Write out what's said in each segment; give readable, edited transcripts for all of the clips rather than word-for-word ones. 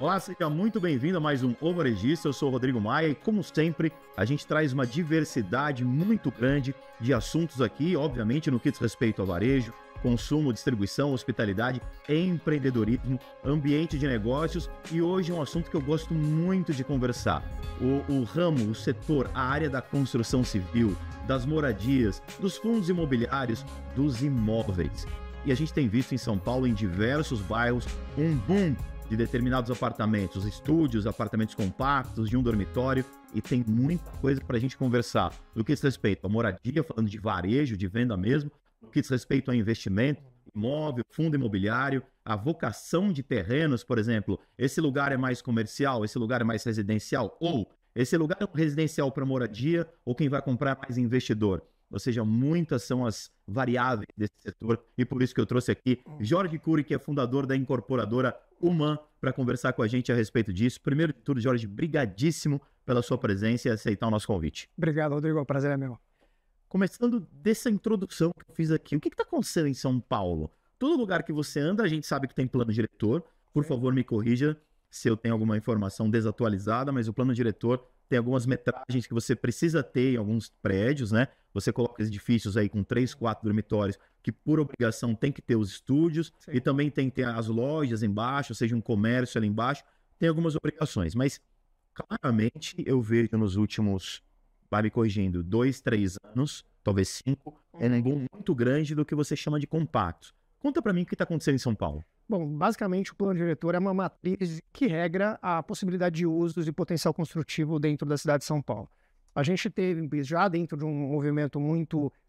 Olá, seja muito bem-vindo a mais um O Varejista. Eu sou o Rodrigo Maia e, como sempre, a gente traz uma diversidade muito grande de assuntos aqui, obviamente no que diz respeito ao varejo, consumo, distribuição, hospitalidade, empreendedorismo, ambiente de negócios, e hoje é um assunto que eu gosto muito de conversar. O ramo, o setor, a área da construção civil, das moradias, dos fundos imobiliários, dos imóveis. E a gente tem visto em São Paulo, em diversos bairros, um boom de determinados apartamentos, estúdios, apartamentos compactos, de um dormitório, e tem muita coisa para a gente conversar. No que diz respeito à moradia, falando de varejo, de venda mesmo, no que diz respeito a investimento, imóvel, fundo imobiliário, a vocação de terrenos, por exemplo, esse lugar é mais comercial, esse lugar é mais residencial, ou esse lugar é um residencial para moradia, ou quem vai comprar é mais investidor. Ou seja, muitas são as variáveis desse setor, e por isso que eu trouxe aqui Jorge Cury, que é fundador da incorporadora Human, para conversar com a gente a respeito disso. Primeiro de tudo, Jorge, brigadíssimo pela sua presença e aceitar o nosso convite. Obrigado, Rodrigo. O prazer é meu. Começando dessa introdução que eu fiz aqui, o que está acontecendo em São Paulo? Todo lugar que você anda, a gente sabe que tem plano diretor. Por favor, me corrija se eu tenho alguma informação desatualizada, mas o plano diretor tem algumas metragens que você precisa ter em alguns prédios, né? Você coloca edifícios aí com 3, 4 dormitórios, que por obrigação tem que ter os estúdios, sim, e também tem que ter as lojas embaixo, ou seja, um comércio ali embaixo, tem algumas obrigações. Mas, claramente, eu vejo nos últimos, vai me corrigindo, 2, 3 anos, talvez 5, é um boom muito grande do que você chama de compactos. Conta para mim o que está acontecendo em São Paulo. Bom, basicamente o plano diretor é uma matriz que regra a possibilidade de usos e potencial construtivo dentro da cidade de São Paulo. A gente teve já dentro de um movimento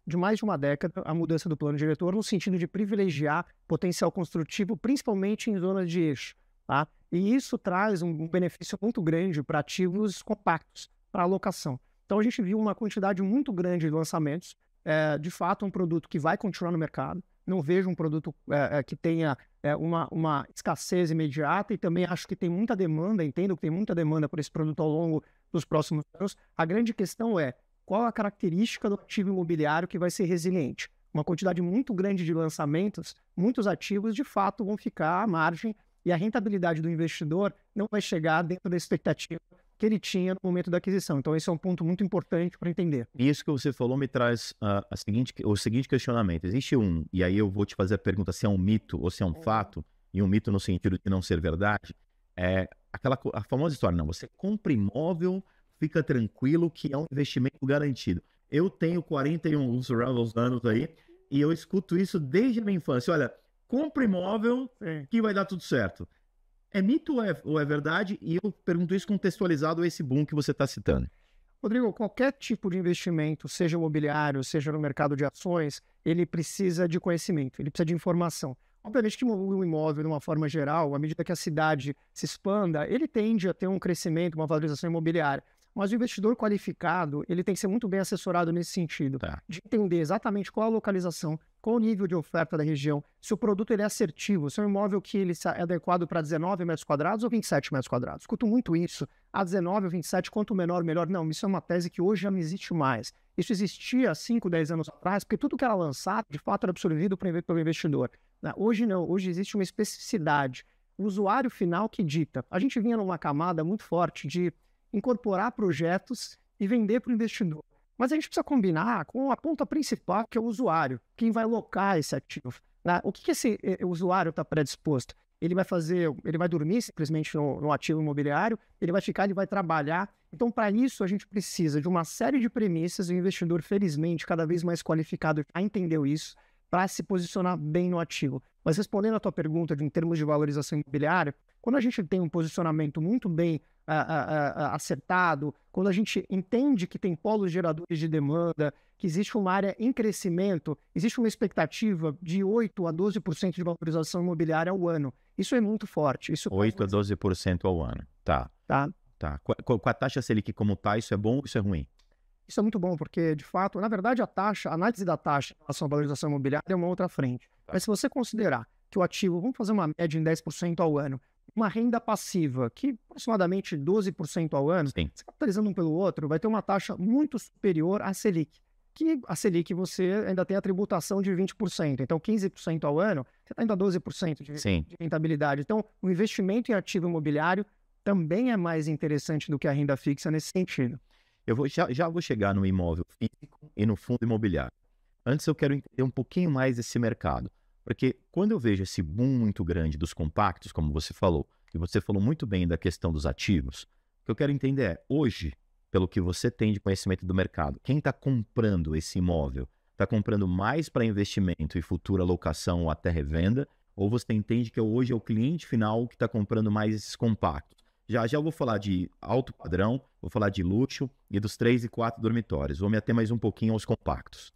de mais de uma década a mudança do plano diretor no sentido de privilegiar potencial construtivo, principalmente em zonas de eixo, tá? E isso traz um benefício muito grande para ativos compactos, para alocação. Então a gente viu uma quantidade muito grande de lançamentos, de fato um produto que vai continuar no mercado. Não vejo um produto que tenha uma escassez imediata, e também acho que tem muita demanda, entendo que tem muita demanda por esse produto ao longo dos próximos anos. A grande questão é qual a característica do ativo imobiliário que vai ser resiliente. Uma quantidade muito grande de lançamentos, muitos ativos de fato vão ficar à margem, e a rentabilidade do investidor não vai chegar dentro da expectativa que ele tinha no momento da aquisição. Então esse é um ponto muito importante para entender. Isso que você falou me traz o seguinte questionamento. Existe e aí eu vou te fazer a pergunta se é um mito ou se é um fato, e um mito no sentido de não ser verdade, a famosa história, não, você compra imóvel, fica tranquilo que é um investimento garantido. Eu tenho 41 anos aí, e eu escuto isso desde a minha infância. Olha, compra imóvel que vai dar tudo certo. É mito ou é verdade? E eu pergunto isso contextualizado a esse boom que você está citando. Rodrigo, qualquer tipo de investimento, seja imobiliário, seja no mercado de ações, ele precisa de conhecimento, ele precisa de informação. Obviamente que um imóvel, de uma forma geral, à medida que a cidade se expanda, ele tende a ter um crescimento, uma valorização imobiliária. Mas o investidor qualificado, ele tem que ser muito bem assessorado nesse sentido, de entender exatamente qual a localização, qual o nível de oferta da região, se o produto ele é assertivo, se é um imóvel que ele é adequado para 19 metros quadrados ou 27 metros quadrados. Escuto muito isso, 19 ou 27, quanto menor, melhor. Não, isso é uma tese que hoje já não existe mais. Isso existia há 5, 10 anos atrás, porque tudo que era lançado, de fato, era absorvido pelo investidor. Hoje não, hoje existe uma especificidade. O usuário final que dita. A gente vinha numa camada muito forte de incorporar projetos e vender para o investidor. Mas a gente precisa combinar com a ponta principal, que é o usuário, quem vai alocar esse ativo. O que esse usuário está predisposto? Ele vai fazer, ele vai dormir simplesmente no ativo imobiliário, ele vai trabalhar. Então, para isso, a gente precisa de uma série de premissas, e o investidor, felizmente, cada vez mais qualificado, já entendeu isso, para se posicionar bem no ativo. Mas respondendo a tua pergunta em termos de valorização imobiliária, quando a gente tem um posicionamento muito bem acertado, quando a gente entende que tem polos geradores de demanda, que existe uma área em crescimento, existe uma expectativa de 8 a 12% de valorização imobiliária ao ano. Isso é muito forte. 8 a 12% ao ano. Tá. Com a taxa Selic como está, isso é bom ou isso é ruim? Isso é muito bom, porque, de fato, na verdade, a análise da taxa em relação à valorização imobiliária é uma outra frente. Mas se você considerar que o ativo, vamos fazer uma média em 10% ao ano, uma renda passiva, que aproximadamente 12% ao ano, sim, se capitalizando um pelo outro, vai ter uma taxa muito superior à Selic. que a Selic você ainda tem a tributação de 20%. Então, 15% ao ano, você está indo a 12% de rentabilidade. Então, o investimento em ativo imobiliário também é mais interessante do que a renda fixa nesse sentido. Já vou chegar no imóvel físico e no fundo imobiliário. Antes eu quero entender um pouquinho mais desse mercado, porque quando eu vejo esse boom muito grande dos compactos, como você falou, e você falou muito bem da questão dos ativos, o que eu quero entender é, hoje, pelo que você tem de conhecimento do mercado, quem está comprando esse imóvel, está comprando mais para investimento e futura locação ou até revenda, ou você entende que hoje é o cliente final que está comprando mais esses compactos? Já eu vou falar de alto padrão, vou falar de luxo e dos 3 e 4 dormitórios. Vou me ater mais um pouquinho aos compactos.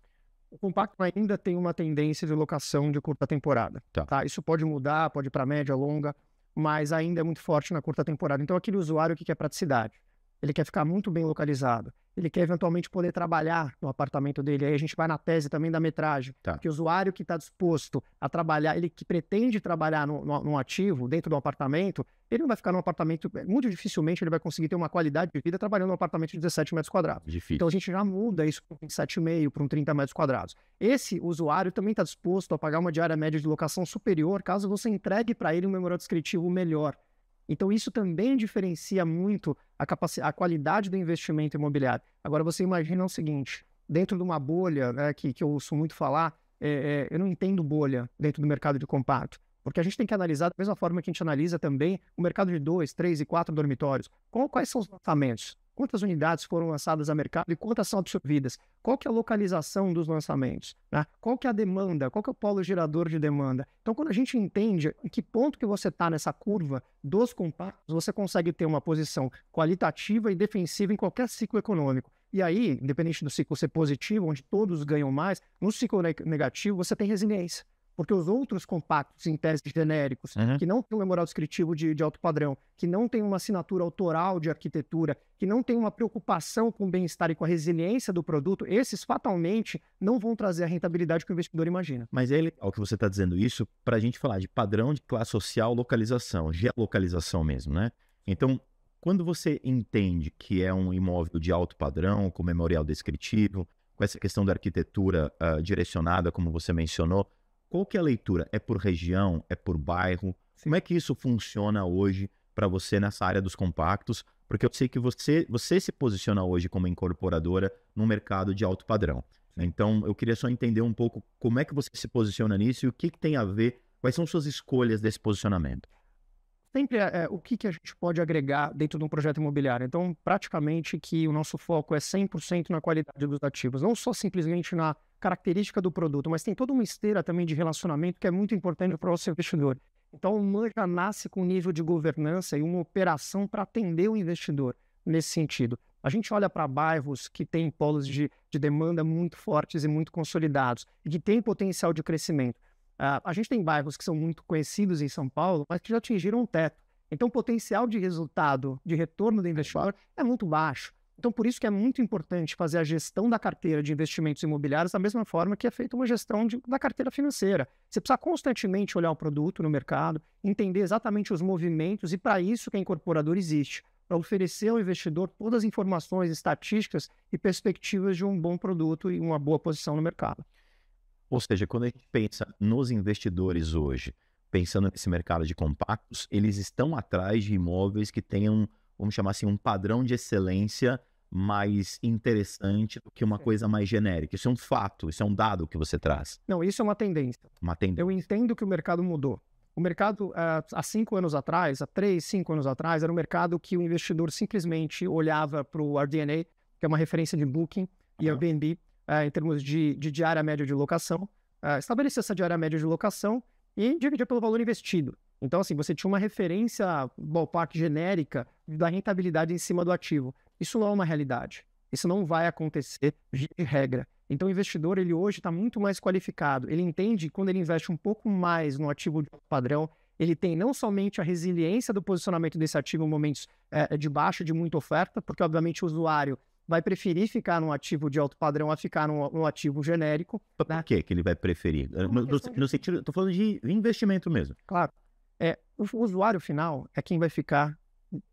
O compacto ainda tem uma tendência de locação de curta temporada. Tá? Isso pode mudar, pode ir para média, longa, mas ainda é muito forte na curta temporada. Então, aquele usuário que quer praticidade, ele quer ficar muito bem localizado, ele quer eventualmente poder trabalhar no apartamento dele. Aí a gente vai na tese também da metragem, que o usuário que está disposto a trabalhar, ele que pretende trabalhar num ativo, dentro do apartamento, ele não vai ficar num apartamento, muito dificilmente ele vai conseguir ter uma qualidade de vida trabalhando num apartamento de 17 metros quadrados. Difícil. Então a gente já muda isso para um 7,5, para um 30 metros quadrados. Esse usuário também está disposto a pagar uma diária média de locação superior, caso você entregue para ele um memorial descritivo melhor. Então, isso também diferencia muito a qualidade do investimento imobiliário. Agora, você imagina o seguinte, dentro de uma bolha, né, que eu ouço muito falar, eu não entendo bolha dentro do mercado de compacto, porque a gente tem que analisar, da mesma forma que a gente analisa também o mercado de 2, 3 e 4 dormitórios. Quais são os lançamentos? Quantas unidades foram lançadas a mercado e quantas são absorvidas? Qual que é a localização dos lançamentos? Né? Qual que é a demanda? Qual que é o polo gerador de demanda? Então, quando a gente entende em que ponto que você está nessa curva dos compactos, você consegue ter uma posição qualitativa e defensiva em qualquer ciclo econômico. E aí, independente do ciclo ser positivo, onde todos ganham mais, no ciclo negativo você tem resiliência. Porque os outros compactos em tese genéricos, que não tem um memorial descritivo de alto padrão, que não tem uma assinatura autoral de arquitetura, que não tem uma preocupação com o bem-estar e com a resiliência do produto, esses fatalmente não vão trazer a rentabilidade que o investidor imagina. Mas é legal que você está dizendo isso para a gente falar de padrão de classe social, localização, geolocalização mesmo, né? Então, quando você entende que é um imóvel de alto padrão, com memorial descritivo, com essa questão da arquitetura direcionada, como você mencionou, qual que é a leitura? É por região? É por bairro? Sim. Como é que isso funciona hoje para você nessa área dos compactos? Porque eu sei que você se posiciona hoje como incorporadora no mercado de alto padrão. Então, eu queria só entender um pouco como é que você se posiciona nisso e o que tem a ver, quais são suas escolhas desse posicionamento. Sempre o que a gente pode agregar dentro de um projeto imobiliário. Então, praticamente que o nosso foco é 100% na qualidade dos ativos, não só simplesmente na característica do produto, mas tem toda uma esteira também de relacionamento que é muito importante para o seu investidor. Então, o MAN já nasce com um nível de governança e uma operação para atender o investidor nesse sentido. A gente olha para bairros que têm polos de demanda muito fortes e muito consolidados e que têm potencial de crescimento. A gente tem bairros que são muito conhecidos em São Paulo, mas que já atingiram um teto. Então, o potencial de resultado, de retorno do investidor é muito baixo. Então, por isso que é muito importante fazer a gestão da carteira de investimentos imobiliários da mesma forma que é feita uma gestão da carteira financeira. Você precisa constantemente olhar o produto no mercado, entender exatamente os movimentos e para isso que a incorporadora existe, para oferecer ao investidor todas as informações, estatísticas e perspectivas de um bom produto e uma boa posição no mercado. Ou seja, quando a gente pensa nos investidores hoje, pensando nesse mercado de compactos, eles estão atrás de imóveis que tenham, vamos chamar assim, um padrão de excelência mais interessante do que uma coisa mais genérica. Isso é um fato, isso é um dado que você traz. Não, isso é uma tendência. Eu entendo que o mercado mudou. O mercado, há 5 anos atrás, há 3, 5 anos atrás, era um mercado que o investidor simplesmente olhava para o RDNA, que é uma referência de Booking e Airbnb, em termos de diária média de locação, estabelecia essa diária média de locação e dividia pelo valor investido. Então, assim, você tinha uma referência ballpark genérica da rentabilidade em cima do ativo. Isso não é uma realidade. Isso não vai acontecer de regra. Então, o investidor, ele hoje está muito mais qualificado. Ele entende que quando ele investe um pouco mais no ativo de padrão, ele tem não somente a resiliência do posicionamento desse ativo em momentos de baixa, de muita oferta, porque, obviamente, o usuário vai preferir ficar num ativo de alto padrão a ficar num ativo genérico. Por que ele vai preferir? No sentido, estou falando de investimento mesmo. Claro. O usuário final é quem vai ficar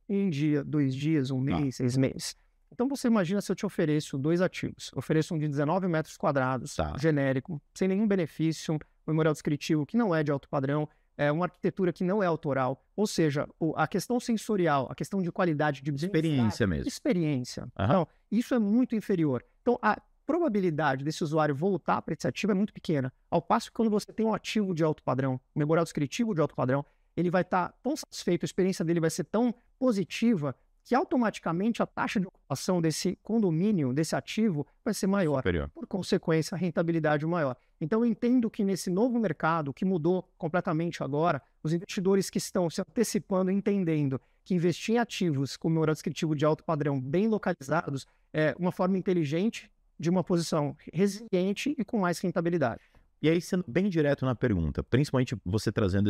1 dia, 2 dias, 1 mês, 6 meses. Então você imagina se eu te ofereço 2 ativos. Ofereço um de 19 metros quadrados, Tá. genérico, sem nenhum benefício, um memorial descritivo que não é de alto padrão, uma arquitetura que não é autoral. Ou seja, a questão sensorial, a questão de qualidade de Experiência mesmo. experiência. Aham. Então, isso é muito inferior. Então, a probabilidade desse usuário voltar para esse ativo é muito pequena. Ao passo que quando você tem um ativo de alto padrão, um memorial descritivo de alto padrão, ele vai estar tão satisfeito, a experiência dele vai ser tão positiva que automaticamente a taxa de ocupação desse condomínio, desse ativo, vai ser maior. Superior. Por consequência, a rentabilidade maior. Então, eu entendo que nesse novo mercado, que mudou completamente agora, os investidores que estão se antecipando, entendendo que investir em ativos com memorial descritivo de alto padrão, bem localizados, é uma forma inteligente de uma posição resiliente e com mais rentabilidade. E aí, sendo bem direto na pergunta, principalmente você trazendo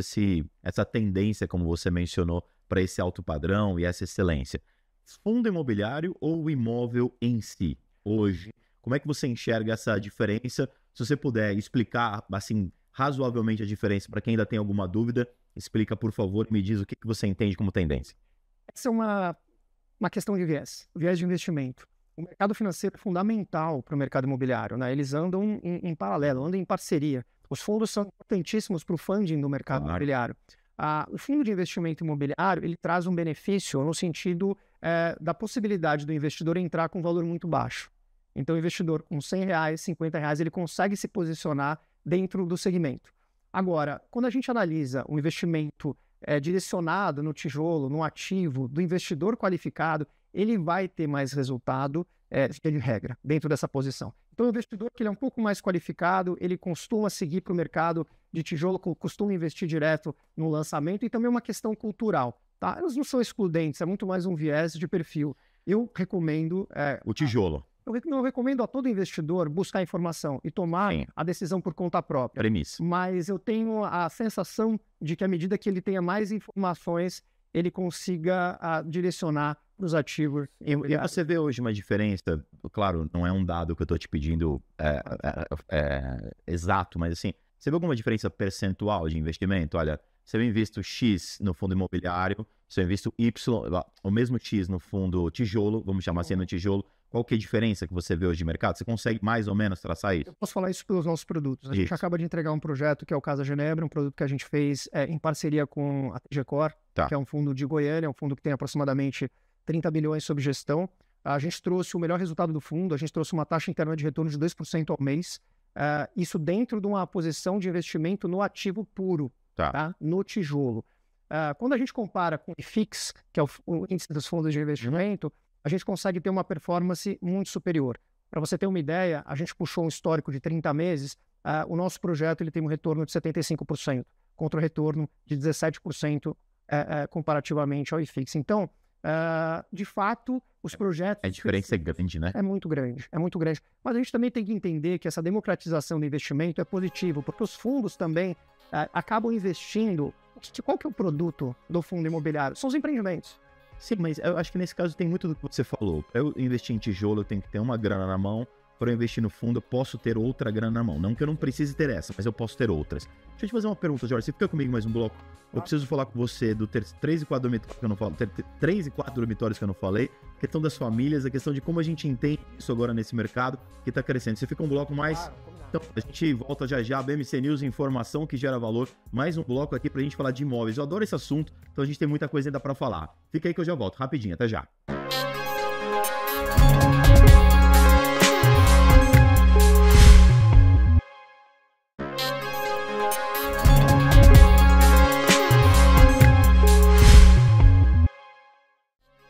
essa tendência, como você mencionou, para esse alto padrão e essa excelência. Fundo imobiliário ou o imóvel em si? Hoje, como é que você enxerga essa diferença? Se você puder explicar, assim, razoavelmente a diferença para quem ainda tem alguma dúvida, explica, por favor, e me diz o que você entende como tendência. Essa é uma questão de viés de investimento. O mercado financeiro é fundamental para o mercado imobiliário, né? Eles andam em paralelo, andam em parceria. Os fundos são importantíssimos para o funding do mercado imobiliário. O fundo de investimento imobiliário, ele traz um benefício no sentido da possibilidade do investidor entrar com um valor muito baixo. Então, o investidor com R$100, R$50, ele consegue se posicionar dentro do segmento. Agora, quando a gente analisa o investimento direcionado no tijolo, no ativo, do investidor qualificado, ele vai ter mais resultado, de regra, dentro dessa posição. Então, o investidor que ele é um pouco mais qualificado, ele costuma seguir para o mercado de tijolo, costuma investir direto no lançamento, e também uma questão cultural. Tá? Elas não são excludentes, é muito mais um viés de perfil. Eu recomendo... o tijolo. Eu recomendo a todo investidor buscar informação e tomar a decisão por conta própria. Premissa. Mas eu tenho a sensação de que à medida que ele tenha mais informações, ele consiga direcionar para os ativos. E você vê hoje uma diferença, claro, não é um dado que eu estou te pedindo exato, mas assim, você vê alguma diferença percentual de investimento? Olha, se eu invisto X no fundo imobiliário, se eu invisto Y, o mesmo X no fundo tijolo, vamos chamar assim no tijolo, qual que é a diferença que você vê hoje de mercado? Você consegue mais ou menos traçar isso? Eu posso falar isso pelos nossos produtos. A gente acaba de entregar um projeto que é o Casa Genebra, um produto que a gente fez em parceria com a TG Core, que é um fundo de Goiânia, um fundo que tem aproximadamente 30 bilhões sob gestão. A gente trouxe o melhor resultado do fundo, a gente trouxe uma taxa interna de retorno de 2% ao mês. Isso dentro de uma posição de investimento no ativo puro, no tijolo. Quando a gente compara com o IFIX, que é o índice dos fundos de investimento, a gente consegue ter uma performance muito superior. Para você ter uma ideia, a gente puxou um histórico de 30 meses, o nosso projeto ele tem um retorno de 75%, contra o retorno de 17% comparativamente ao IFIX. Então, de fato, os projetos... A diferença é grande, né? É muito grande, é muito grande. Mas a gente também tem que entender que essa democratização do investimento é positivo, porque os fundos também acabam investindo... Qual que é o produto do fundo imobiliário? São os empreendimentos. Sim, mas eu acho que nesse caso tem muito do que você falou. Para eu investir em tijolo, eu tenho que ter uma grana na mão. Para eu investir no fundo, eu posso ter outra grana na mão. Não que eu não precise ter essa, mas eu posso ter outras. Deixa eu te fazer uma pergunta, Jorge. Você fica comigo mais um bloco? Eu preciso falar com você do 3 e 4 dormitórios que eu não falei. 3 e 4 dormitórios que eu não falei. A questão das famílias, a questão de como a gente entende isso agora nesse mercado que está crescendo. Você fica um bloco mais... Então, a gente volta já já, BMC News, informação que gera valor. Mais um bloco aqui pra gente falar de imóveis. Eu adoro esse assunto, então a gente tem muita coisa ainda pra falar. Fica aí que eu já volto, rapidinho, até já.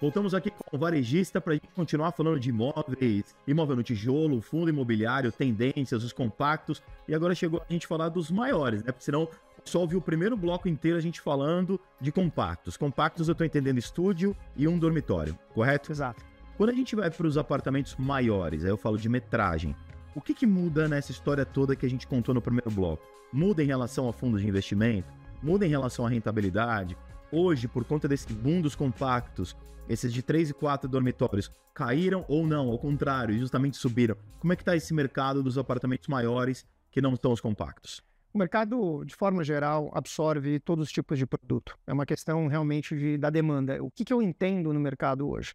Voltamos aqui com o varejista para a gente continuar falando de imóveis, imóvel no tijolo, fundo imobiliário, tendências, os compactos. E agora chegou a gente falar dos maiores, né? Porque senão só ouviu o primeiro bloco inteiro a gente falando de compactos. Compactos eu estou entendendo estúdio e um dormitório, correto? Exato. Quando a gente vai para os apartamentos maiores, aí eu falo de metragem, o que muda nessa história toda que a gente contou no primeiro bloco? Muda em relação a fundos de investimento? Muda em relação à rentabilidade? Hoje, por conta desse boom dos compactos, esses de 3 e 4 dormitórios caíram ou não, ao contrário, justamente subiram. Como é que está esse mercado dos apartamentos maiores que não estão os compactos? O mercado, de forma geral, absorve todos os tipos de produto. É uma questão realmente da demanda. O que eu entendo no mercado hoje?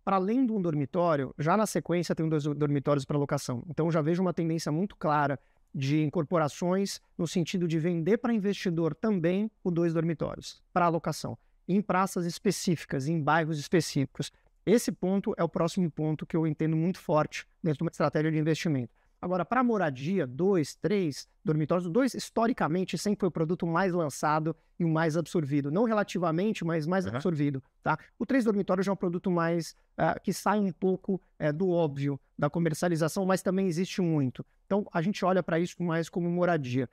para além de um dormitório, já na sequência tem 2 dormitórios para locação. Então, já vejo uma tendência muito clara de incorporações no sentido de vender para investidor também o 2 dormitórios para alocação, em praças específicas, em bairros específicos. Esse ponto é o próximo ponto que eu entendo muito forte dentro de uma estratégia de investimento. Agora, para moradia, 2, 3 dormitórios, o 2 historicamente sempre foi o produto mais lançado e o mais absorvido. Não relativamente, mas mais absorvido. Tá? O 3 dormitórios já é um produto mais que sai um pouco do óbvio da comercialização, mas também existe muito. Então, a gente olha para isso mais como moradia.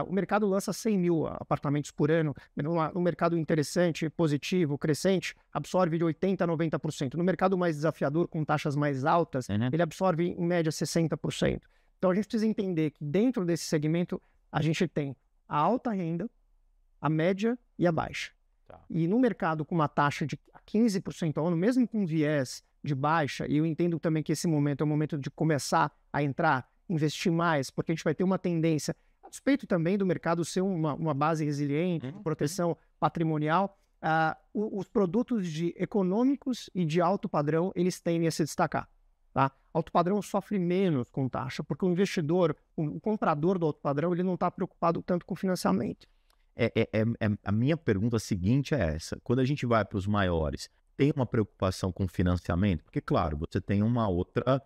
O mercado lança 100 mil apartamentos por ano, num mercado interessante, positivo, crescente, absorve de 80% a 90%. No mercado mais desafiador, com taxas mais altas, ele absorve em média 60%. Então a gente precisa entender que dentro desse segmento a gente tem a alta renda, a média e a baixa. Tá. E no mercado com uma taxa de 15% ao ano, mesmo com viés de baixa, e eu entendo também que esse momento é o momento de começar a entrar, investir mais, porque a gente vai ter uma tendência, a despeito também do mercado ser uma base resiliente, proteção patrimonial, os produtos econômicos e de alto padrão, eles tendem a se destacar. Tá? Alto padrão sofre menos com taxa, porque o investidor, o comprador do alto padrão, ele não está preocupado tanto com financiamento. A minha pergunta seguinte é essa. Quando a gente vai para os maiores, tem uma preocupação com financiamento? Porque, claro, você tem uma outra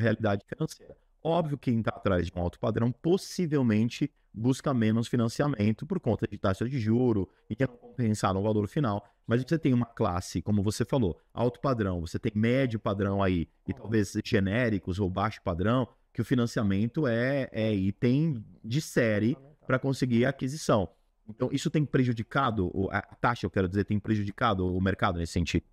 realidade financeira. Óbvio que quem está atrás de um alto padrão possivelmente busca menos financiamento por conta de taxa de juro e quer compensar no valor final. Mas você tem uma classe, como você falou, alto padrão, você tem médio padrão aí e talvez genéricos ou baixo padrão, que o financiamento é item de série para conseguir a aquisição. Então, isso tem prejudicado, a taxa, eu quero dizer, tem prejudicado o mercado nesse sentido?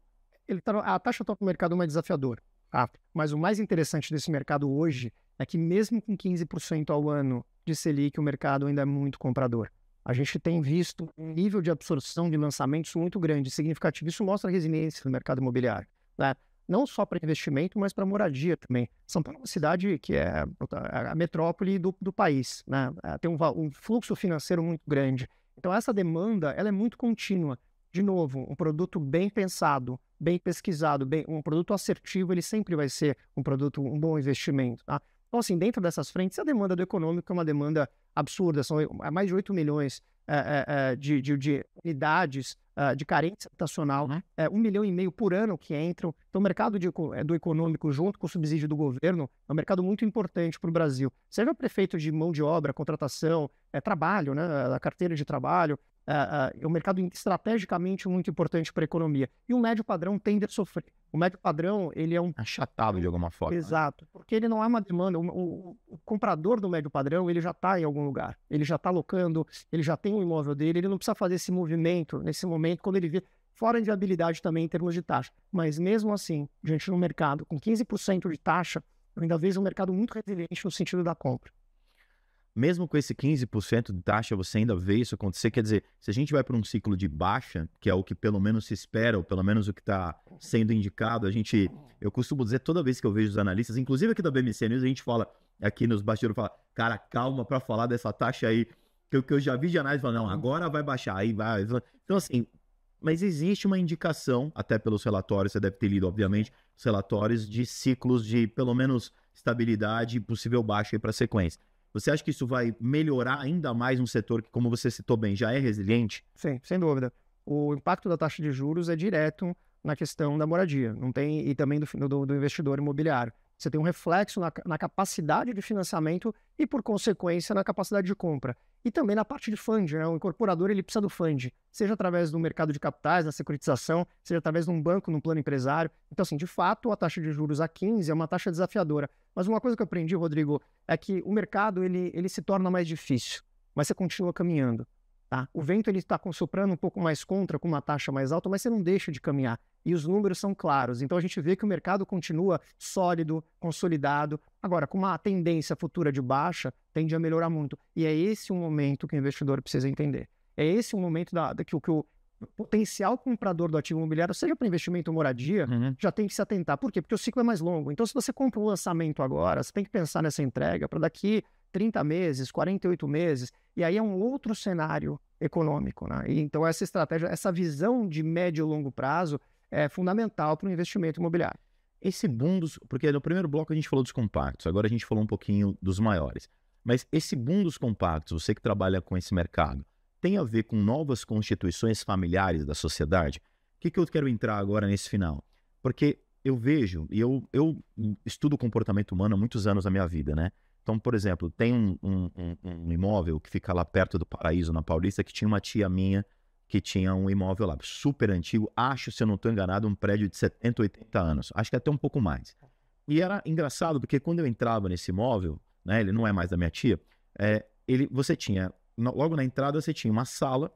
A taxa toca o mercado mais desafiador. Tá? Mas o mais interessante desse mercado hoje é que mesmo com 15% ao ano de Selic, o mercado ainda é muito comprador. A gente tem visto um nível de absorção de lançamentos muito grande, significativo. Isso mostra a resiliência do mercado imobiliário, né? Não só para investimento, mas para moradia também. São Paulo é uma cidade que é a metrópole do país, né? Tem um fluxo financeiro muito grande. Então, essa demanda ela é muito contínua. De novo, um produto bem pensado, bem pesquisado, um produto assertivo, ele sempre vai ser um bom investimento. Tá? Então, assim, dentro dessas frentes, a demanda do econômico é uma demanda absurda. São mais de 8 milhões de unidades de carência habitacional, 1,5 milhão por ano que entram. Então, o mercado do econômico, junto com o subsídio do governo, é um mercado muito importante para o Brasil. Seja prefeito de mão de obra, contratação, trabalho, né, a carteira de trabalho, é um mercado estrategicamente muito importante para a economia. E o médio padrão tende a sofrer. O médio padrão, ele é achatado de alguma forma. Exato, né? Porque ele não é uma demanda. O comprador do médio padrão, ele já está em algum lugar. Ele já está alocando, ele já tem o imóvel dele, ele não precisa fazer esse movimento nesse momento, quando ele vê fora de viabilidade também em termos de taxa. Mas mesmo assim, diante do mercado com 15% de taxa, eu ainda vejo um mercado muito resiliente no sentido da compra. Mesmo com esse 15% de taxa, você ainda vê isso acontecer? Quer dizer, se a gente vai para um ciclo de baixa, que é o que pelo menos se espera, ou pelo menos o que está sendo indicado, eu costumo dizer toda vez que eu vejo os analistas, inclusive aqui da BMC News, a gente fala, aqui nos bastidores, fala, cara, calma para falar dessa taxa aí, que eu já vi de análise, fala, não, agora vai baixar, aí vai. Então, assim, mas existe uma indicação, até pelos relatórios, você deve ter lido, obviamente, os relatórios de ciclos de, pelo menos, estabilidade e possível baixa aí para a sequência. Você acha que isso vai melhorar ainda mais um setor que, como você citou bem, já é resiliente? Sim, sem dúvida. O impacto da taxa de juros é direto na questão da moradia, não tem, e também do investidor imobiliário. Você tem um reflexo na capacidade de financiamento e, por consequência, na capacidade de compra. E também na parte de fund, né? O incorporador ele precisa do fund, seja através do mercado de capitais, da securitização, seja através de um banco, num plano empresário. Então, assim, de fato, a taxa de juros a 15 é uma taxa desafiadora. Mas uma coisa que eu aprendi, Rodrigo, é que o mercado ele se torna mais difícil, mas você continua caminhando. Tá? O vento está soprando um pouco mais contra, com uma taxa mais alta, mas você não deixa de caminhar. E os números são claros. Então a gente vê que o mercado continua sólido, consolidado. Agora, com uma tendência futura de baixa, tende a melhorar muito. E é esse o momento que o investidor precisa entender. É esse o momento que o potencial comprador do ativo imobiliário, seja para investimento ou moradia, já tem que se atentar. Por quê? Porque o ciclo é mais longo. Então, se você compra um lançamento agora, você tem que pensar nessa entrega para daqui 30 meses, 48 meses, e aí é um outro cenário econômico, né? E então essa estratégia, essa visão de médio e longo prazo, é fundamental para o investimento imobiliário. Esse boom porque no primeiro bloco a gente falou dos compactos, agora a gente falou um pouquinho dos maiores. Mas esse boom dos compactos, você que trabalha com esse mercado, tem a ver com novas constituições familiares da sociedade? O que eu quero entrar agora nesse final? Porque eu vejo, e eu estudo o comportamento humano há muitos anos da minha vida, né? Então, por exemplo, tem um imóvel que fica lá perto do Paraíso, na Paulista, que tinha uma tia minha que tinha um imóvel lá, super antigo, acho, se eu não estou enganado, um prédio de 70, 80 anos, acho que até um pouco mais. E era engraçado, porque quando eu entrava nesse imóvel, né, ele não é mais da minha tia, você tinha, logo na entrada você tinha uma sala,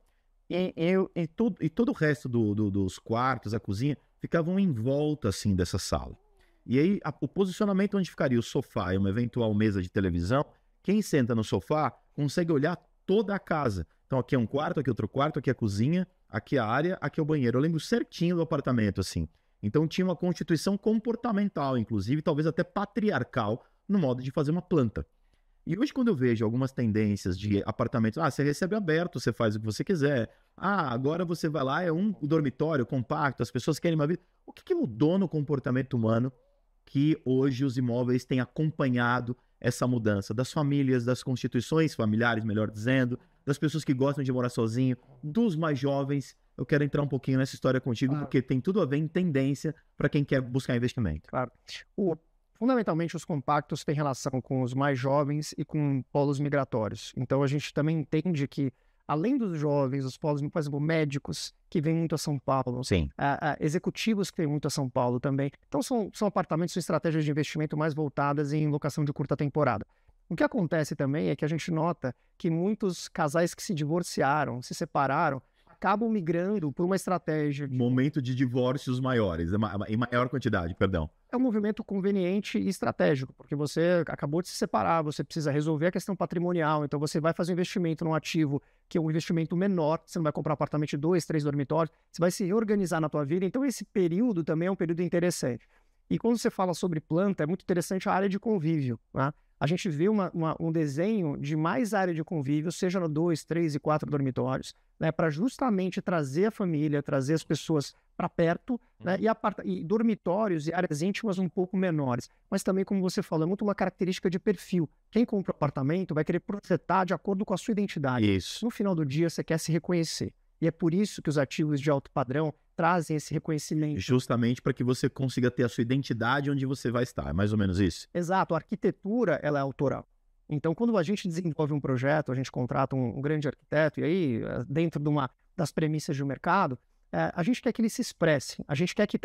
e todo o resto dos quartos, a cozinha, ficavam em volta, assim, dessa sala. E aí, o posicionamento onde ficaria o sofá e uma eventual mesa de televisão, quem senta no sofá consegue olhar toda a casa. Então, aqui é um quarto, aqui é outro quarto, aqui é a cozinha, aqui é a área, aqui é o banheiro. Eu lembro certinho do apartamento, assim. Então, tinha uma constituição comportamental, inclusive, talvez até patriarcal, no modo de fazer uma planta. E hoje, quando eu vejo algumas tendências de apartamentos, você recebe aberto, você faz o que você quiser. Agora você vai lá, é um dormitório compacto, as pessoas querem uma vida. O que mudou no comportamento humano que hoje os imóveis têm acompanhado essa mudança das famílias, das constituições familiares, melhor dizendo, das pessoas que gostam de morar sozinho, dos mais jovens? Eu quero entrar um pouquinho nessa história contigo, porque tem tudo a ver em tendência para quem quer buscar investimento. Claro. Fundamentalmente, os compactos têm relação com os mais jovens e com polos migratórios. Então, a gente também entende que, além dos jovens, os polos, por exemplo, médicos, que vêm muito a São Paulo, executivos que vêm muito a São Paulo também. Então, são apartamentos, são estratégias de investimento mais voltadas em locação de curta temporada. O que acontece também é que a gente nota que muitos casais que se divorciaram, se separaram, acabam migrando por uma estratégia. Momento de divórcios maiores, em maior quantidade, perdão. É um movimento conveniente e estratégico, porque você acabou de se separar, você precisa resolver a questão patrimonial, então você vai fazer um investimento num ativo que é um investimento menor, você não vai comprar um apartamento de 2, 3 dormitórios, você vai se reorganizar na tua vida, então esse período também é um período interessante. E quando você fala sobre planta, é muito interessante a área de convívio, né? A gente vê um desenho de mais área de convívio, seja no 2, 3 e 4 dormitórios, né, para justamente trazer a família, trazer as pessoas para perto, né, e dormitórios e áreas íntimas um pouco menores. Mas também, como você falou, é muito uma característica de perfil. Quem compra apartamento vai querer projetar de acordo com a sua identidade. Isso. No final do dia, você quer se reconhecer. E é por isso que os ativos de alto padrão trazem esse reconhecimento. Justamente para que você consiga ter a sua identidade onde você vai estar, é mais ou menos isso? Exato, a arquitetura ela é autoral. Então, quando a gente desenvolve um projeto, a gente contrata um grande arquiteto, e aí, dentro das premissas do mercado, a gente quer que ele se expresse, a gente quer que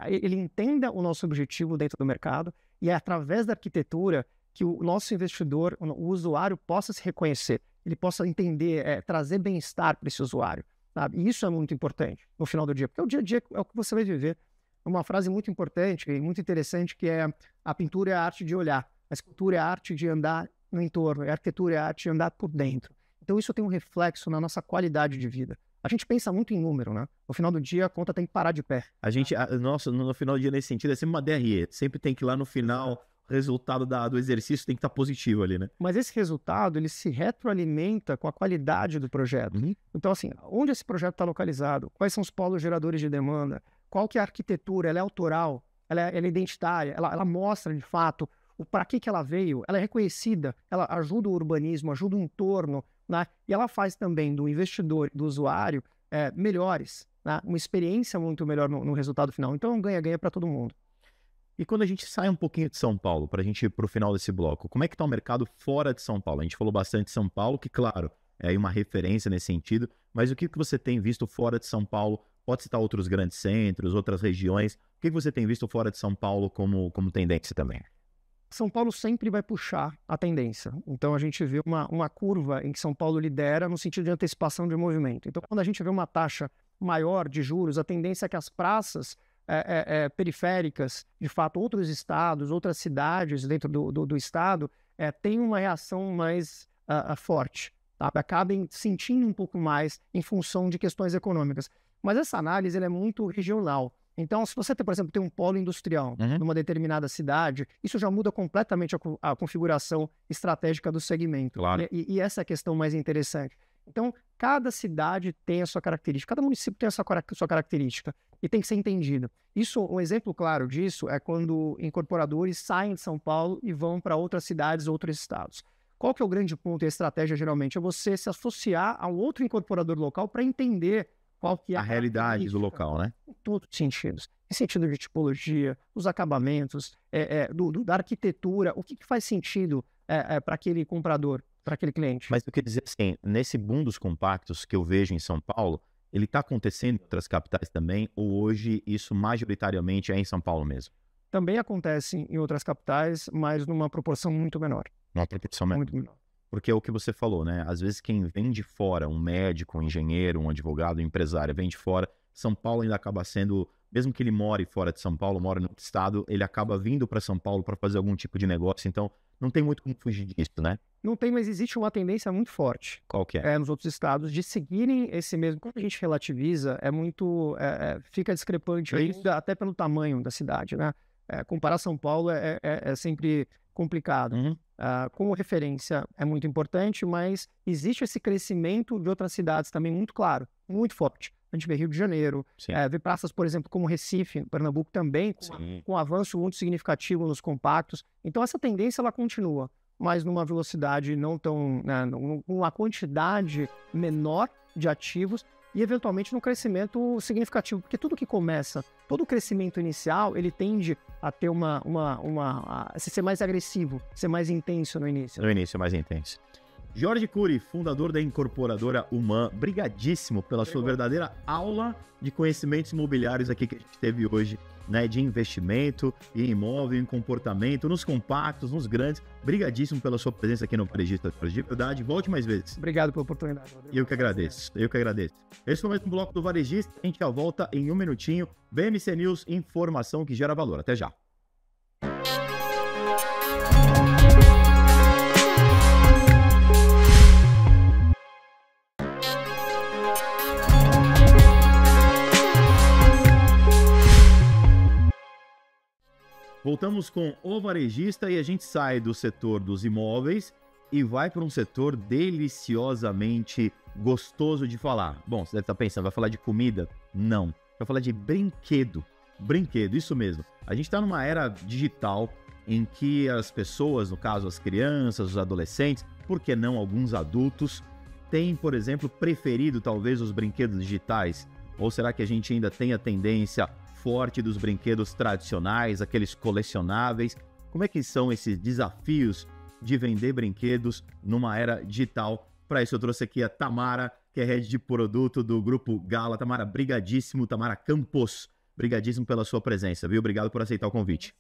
ele entenda o nosso objetivo dentro do mercado, e é através da arquitetura que o nosso investidor, o usuário, possa se reconhecer, ele possa entender, trazer bem-estar para esse usuário. Sabe? E isso é muito importante no final do dia, porque o dia a dia é o que você vai viver. Uma frase muito importante e muito interessante que é: a pintura é a arte de olhar, a escultura é a arte de andar no entorno, a arquitetura é a arte de andar por dentro. Então isso tem um reflexo na nossa qualidade de vida. A gente pensa muito em número, né? No final do dia a conta tem que parar de pé. No final do dia, nesse sentido, é sempre uma DRE, sempre tem que ir lá no final... O resultado do exercício tem que estar positivo ali, né? Mas esse resultado, ele se retroalimenta com a qualidade do projeto. Então, assim, onde esse projeto está localizado? Quais são os polos geradores de demanda? Qual que é a arquitetura? Ela é autoral? Ela é identitária? Ela mostra, de fato, para que ela veio? Ela é reconhecida? Ela ajuda o urbanismo, ajuda o entorno, né? E ela faz também do investidor, do usuário, melhores, né? Uma experiência muito melhor no resultado final. Então, é um ganha-ganha para todo mundo. E quando a gente sai um pouquinho de São Paulo, para a gente ir para o final desse bloco, como é que está o mercado fora de São Paulo? A gente falou bastante de São Paulo, que, claro, é uma referência nesse sentido, mas o que você tem visto fora de São Paulo? Pode citar outros grandes centros, outras regiões. O que você tem visto fora de São Paulo como tendência também? São Paulo sempre vai puxar a tendência. Então, a gente vê uma curva em que São Paulo lidera no sentido de antecipação de movimento. Então, quando a gente vê uma taxa maior de juros, a tendência é que as praças periféricas, de fato, outros estados, outras cidades dentro do estado, tenham uma reação mais forte, tá? Acabem sentindo um pouco mais em função de questões econômicas. Mas essa análise ela é muito regional. Então, se você, por exemplo, tem um polo industrial numa determinada cidade, isso já muda completamente a configuração estratégica do segmento. Claro. E essa é a questão mais interessante. Então, cada cidade tem a sua característica, cada município tem a sua característica. e tem que ser entendido. Isso, um exemplo claro disso é quando incorporadores saem de São Paulo e vão para outras cidades, outros estados. Qual que é o grande ponto e a estratégia, geralmente? É você se associar a um outro incorporador local para entender qual que é A realidade do local, né? em todos os sentidos. Em sentido de tipologia, os acabamentos, da arquitetura, o que faz sentido para aquele comprador, para aquele cliente. Mas eu queria dizer assim, nesse boom dos compactos que eu vejo em São Paulo, ele está acontecendo em outras capitais também, ou hoje isso majoritariamente é em São Paulo mesmo? Também acontece em outras capitais, mas numa proporção muito menor. Uma proporção menor. Muito menor. Porque é o que você falou, né? Às vezes quem vem de fora, um médico, um engenheiro, um advogado, um empresário, vem de fora, São Paulo ainda acaba sendo, mesmo que ele more fora de São Paulo, mora no outro estado, ele acaba vindo para São Paulo para fazer algum tipo de negócio, então não tem muito como fugir disso, né? Não tem, mas existe uma tendência muito forte Qual que é? nos outros estados de seguirem esse mesmo. Quando a gente relativiza, fica discrepante ainda, até pelo tamanho da cidade, né? Comparar São Paulo é sempre complicado. Como referência é muito importante, mas existe esse crescimento de outras cidades também muito claro, muito forte. A gente vê Rio de Janeiro, vê praças, por exemplo, como Recife, Pernambuco também, com um avanço muito significativo nos compactos. Então essa tendência ela continua, mas numa velocidade não tão, né, numa quantidade menor de ativos e eventualmente num crescimento significativo, porque tudo que começa, todo o crescimento inicial, ele tende a ter a ser mais agressivo, ser mais intenso no início. No início é mais intenso. Jorge Cury, fundador da incorporadora Uman, brigadíssimo pela sua verdadeira aula de conhecimentos imobiliários aqui que a gente teve hoje, né, de investimento em imóvel, em comportamento, nos compactos, nos grandes. Brigadíssimo pela sua presença aqui no Varejista, de verdade. Volte mais vezes. Obrigado pela oportunidade, Rodrigo. Eu que agradeço. Esse foi mais um bloco do Varejista. A gente já volta em um minutinho. BMC News, informação que gera valor. Até já. Voltamos com o Varejista e a gente sai do setor dos imóveis e vai para um setor deliciosamente gostoso de falar. Bom, você deve estar pensando, vai falar de comida? Não. Vai falar de brinquedo. Brinquedo, isso mesmo. A gente está numa era digital em que as pessoas, no caso as crianças, os adolescentes, por que não alguns adultos, têm, por exemplo, preferido talvez os brinquedos digitais? Ou será que a gente ainda tem a tendência forte dos brinquedos tradicionais, aqueles colecionáveis? Como é que são esses desafios de vender brinquedos numa era digital? Para isso eu trouxe aqui a Tamara, que é head de produto do Grupo Gala. Tamara, brigadíssimo. Tamara Campos, brigadíssimo pela sua presença, viu? Obrigado por aceitar o convite.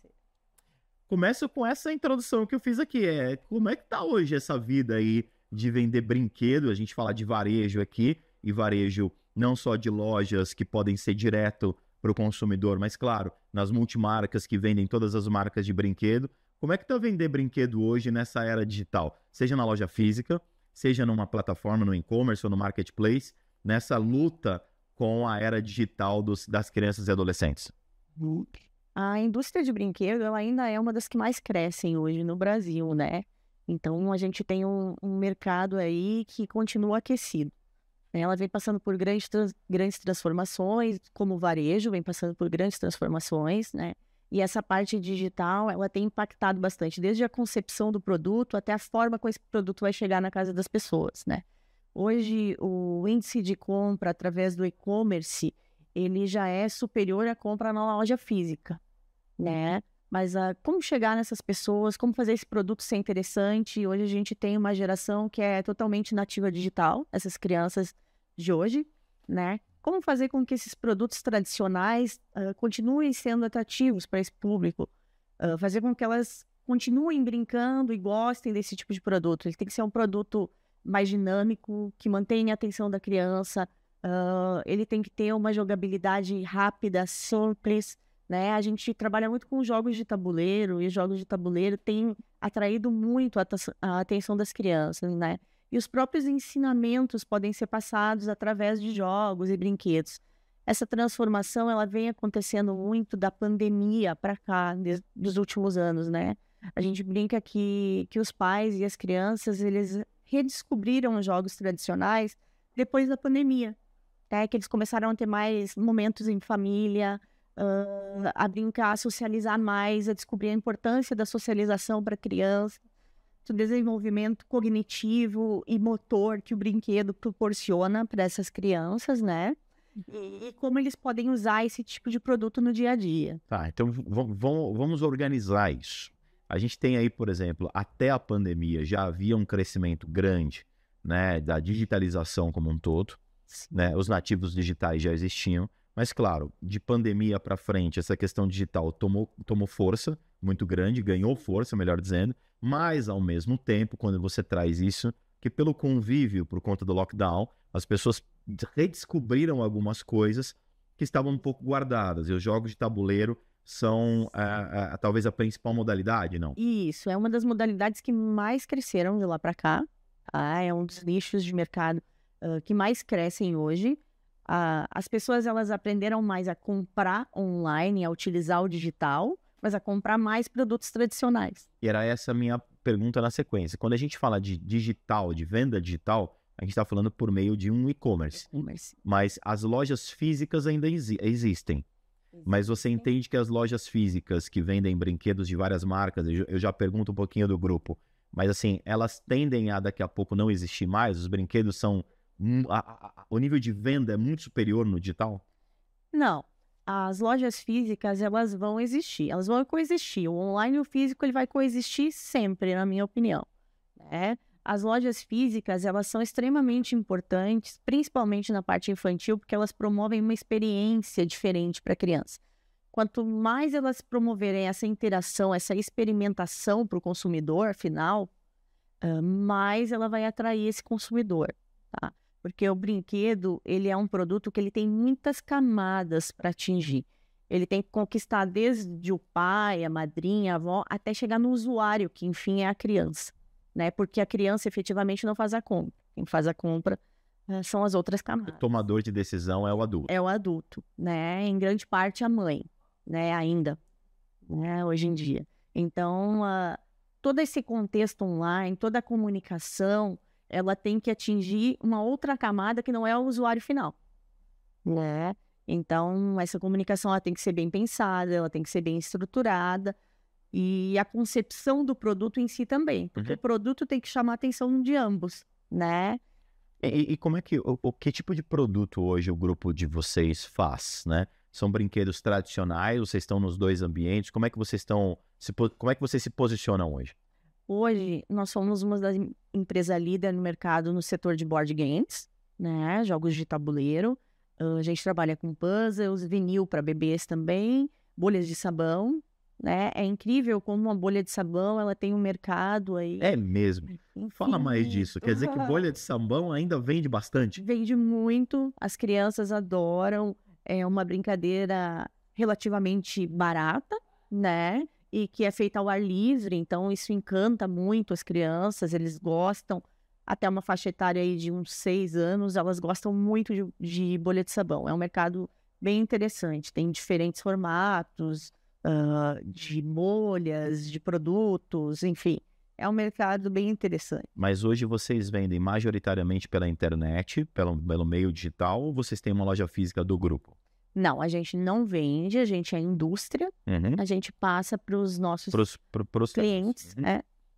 Começo com essa introdução que eu fiz aqui. Como é que tá hoje essa vida aí de vender brinquedo? A gente fala de varejo aqui, e varejo não só de lojas que podem ser direto para o consumidor, mas claro, nas multimarcas que vendem todas as marcas de brinquedo. Como é que tá vender brinquedo hoje nessa era digital? Seja na loja física, seja numa plataforma, no e-commerce ou no marketplace, nessa luta com a era digital das crianças e adolescentes? A indústria de brinquedo ela ainda é uma das que mais crescem hoje no Brasil, né? Então a gente tem um mercado aí que continua aquecido. Ela vem passando por grandes transformações, como o varejo vem passando por grandes transformações, né? E essa parte digital, ela tem impactado bastante, desde a concepção do produto até a forma como esse produto vai chegar na casa das pessoas, né? Hoje, o índice de compra através do e-commerce, ele já é superior à compra na loja física, né? Mas como chegar nessas pessoas, como fazer esse produto ser interessante? Hoje a gente tem uma geração que é totalmente nativa digital, essas crianças de hoje, né? Como fazer com que esses produtos tradicionais continuem sendo atrativos para esse público? Fazer com que elas continuem brincando e gostem desse tipo de produto. Ele tem que ser um produto mais dinâmico, que mantenha a atenção da criança. Ele tem que ter uma jogabilidade rápida, simples, né? A gente trabalha muito com jogos de tabuleiro, e os jogos de tabuleiro têm atraído muito a atenção das crianças, né? E os próprios ensinamentos podem ser passados através de jogos e brinquedos. Essa transformação ela vem acontecendo muito da pandemia para cá, dos últimos anos, né? A gente brinca que os pais e as crianças eles redescobriram os jogos tradicionais depois da pandemia, que eles começaram a ter mais momentos em família, a brincar, a socializar mais, a descobrir a importância da socialização para a criança, o desenvolvimento cognitivo e motor que o brinquedo proporciona para essas crianças, né? E como eles podem usar esse tipo de produto no dia a dia. Tá, então vamos organizar isso. A gente tem aí, por exemplo, até a pandemia já havia um crescimento grande, né, da digitalização como um todo, né? Os nativos digitais já existiam, mas claro, de pandemia para frente, essa questão digital tomou força muito grande, ganhou força, melhor dizendo, mas ao mesmo tempo, quando você traz isso, que pelo convívio, por conta do lockdown, as pessoas redescobriram algumas coisas que estavam um pouco guardadas, e os jogos de tabuleiro são talvez a principal modalidade, não? Isso, é uma das modalidades que mais cresceram de lá para cá, tá? É um dos nichos de mercado que mais crescem hoje. As pessoas, elas aprenderam mais a comprar online, a utilizar o digital, mas a comprar mais produtos tradicionais. E era essa a minha pergunta na sequência. Quando a gente fala de digital, de venda digital, a gente está falando por meio de um e-commerce. Mas as lojas físicas ainda existem. Mas você entende que as lojas físicas que vendem brinquedos de várias marcas, eu já pergunto um pouquinho do grupo, mas assim, elas tendem a daqui a pouco não existir mais? Os brinquedos são... o nível de venda é muito superior no digital? Não. As lojas físicas, elas vão existir. Elas vão coexistir. O online e o físico, ele vai coexistir sempre, na minha opinião, né? As lojas físicas, elas são extremamente importantes, principalmente na parte infantil, porque elas promovem uma experiência diferente para a criança. Quanto mais elas promoverem essa interação, essa experimentação para o consumidor final, mais ela vai atrair esse consumidor, tá? Porque o brinquedo, ele é um produto que ele tem muitas camadas para atingir. Ele tem que conquistar desde o pai, a madrinha, a avó, até chegar no usuário, que enfim é a criança, né? Porque a criança efetivamente não faz a compra. Quem faz a compra são as outras camadas. O tomador de decisão é o adulto. É o adulto, né? Em grande parte a mãe, né? Ainda, né? Hoje em dia. Então, todo esse contexto online, toda a comunicação, ela tem que atingir uma outra camada que não é o usuário final, né? Então, essa comunicação ela tem que ser bem pensada, ela tem que ser bem estruturada, e a concepção do produto em si também, porque o produto tem que chamar a atenção de ambos, né? E como é que, que tipo de produto hoje o grupo de vocês faz, né? São brinquedos tradicionais, vocês estão nos dois ambientes, como é que vocês se posicionam hoje? Hoje, nós somos uma das empresas líderes no mercado no setor de board games, né? Jogos de tabuleiro. A gente trabalha com puzzles, vinil para bebês também, bolhas de sabão, né? É incrível como uma bolha de sabão, ela tem um mercado aí. É mesmo? Fala mais disso. Quer dizer que bolha de sabão ainda vende bastante? Vende muito, as crianças adoram. É uma brincadeira relativamente barata, né? E que é feita ao ar livre, então isso encanta muito as crianças, eles gostam, até uma faixa etária aí de uns 6 anos, elas gostam muito de bolha de sabão. É um mercado bem interessante, tem diferentes formatos, de bolhas, de produtos, enfim, é um mercado bem interessante. Mas hoje vocês vendem majoritariamente pela internet, pelo meio digital, ou vocês têm uma loja física do grupo? Não, a gente não vende, a gente é indústria, a gente passa para os nossos clientes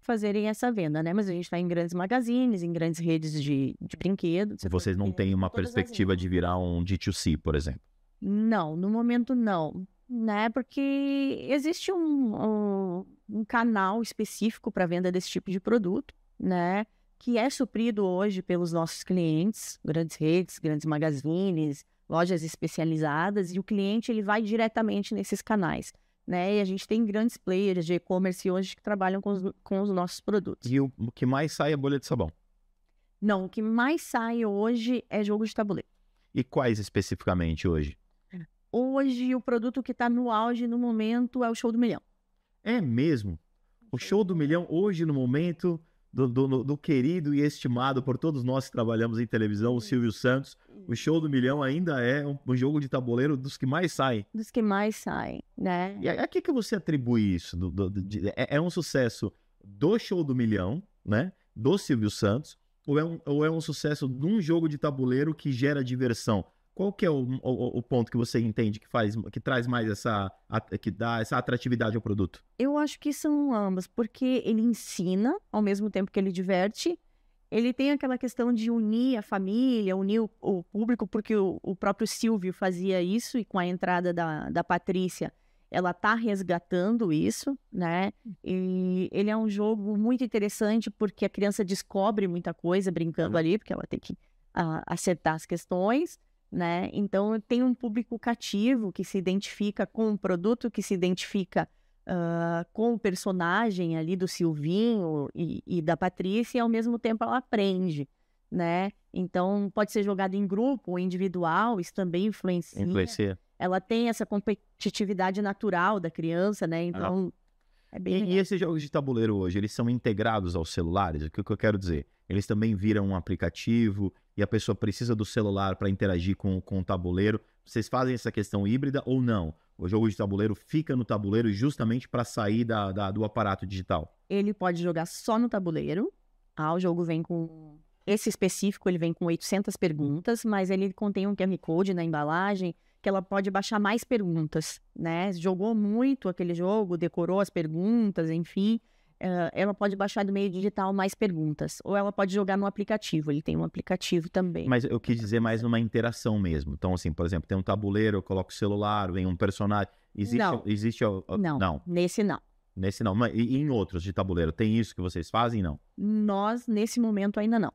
fazerem essa venda, né? Mas a gente está em grandes magazines, em grandes redes de brinquedos. Vocês não têm uma perspectiva de virar um D2C, por exemplo? Não, no momento não, né? Porque existe um canal específico para venda desse tipo de produto, né? Que é suprido hoje pelos nossos clientes, grandes redes, grandes magazines, lojas especializadas, e o cliente ele vai diretamente nesses canais, né? E a gente tem grandes players de e-commerce hoje que trabalham com os nossos produtos. E o que mais sai é bolha de sabão? Não, o que mais sai hoje é jogo de tabuleiro. E quais especificamente hoje? Hoje, o produto que está no auge no momento é o Show do Milhão. É mesmo? O Show do Milhão hoje no momento... Do querido e estimado por todos nós que trabalhamos em televisão, o Silvio Santos, o Show do Milhão ainda é um jogo de tabuleiro dos que mais saem. Dos que mais saem, né? E a que você atribui isso? É um sucesso do Show do Milhão, né? Do Silvio Santos, ou é um sucesso de um jogo de tabuleiro que gera diversão? Qual que é o ponto que você entende que traz mais que dá essa atratividade ao produto? Eu acho que são ambas, porque ele ensina, ao mesmo tempo que ele diverte. Ele tem aquela questão de unir a família, unir o público, porque o próprio Silvio fazia isso, e com a entrada da Patrícia, ela tá resgatando isso, né? E ele é um jogo muito interessante, porque a criança descobre muita coisa brincando ali, porque ela tem que acertar as questões, né? Então, tem um público cativo que se identifica com o produto, que se identifica com o personagem ali do Silvinho e da Patrícia, e ao mesmo tempo ela aprende, né? Então, pode ser jogado em grupo ou individual, isso também influencia. Ela tem essa competitividade natural da criança, né? Então, é bem legal. E esses jogos de tabuleiro hoje, eles são integrados aos celulares? O que eu quero dizer? Eles também viram um aplicativo e a pessoa precisa do celular para interagir com o tabuleiro. Vocês fazem essa questão híbrida ou não? O jogo de tabuleiro fica no tabuleiro justamente para sair do aparato digital? Ele pode jogar só no tabuleiro. O jogo vem com... Esse específico, ele vem com 800 perguntas, mas ele contém um QR Code na embalagem que ela pode baixar mais perguntas, né? Jogou muito aquele jogo, decorou as perguntas, enfim. Ela pode baixar do meio digital mais perguntas. Ou ela pode jogar no aplicativo. Ele tem um aplicativo também. Mas eu quis dizer mais numa interação mesmo. Então, assim, por exemplo, tem um tabuleiro, eu coloco o celular, vem um personagem. Existe não, nesse não. Nesse não. Mas e em outros de tabuleiro, tem isso que vocês fazem, não? Nós, nesse momento, ainda não.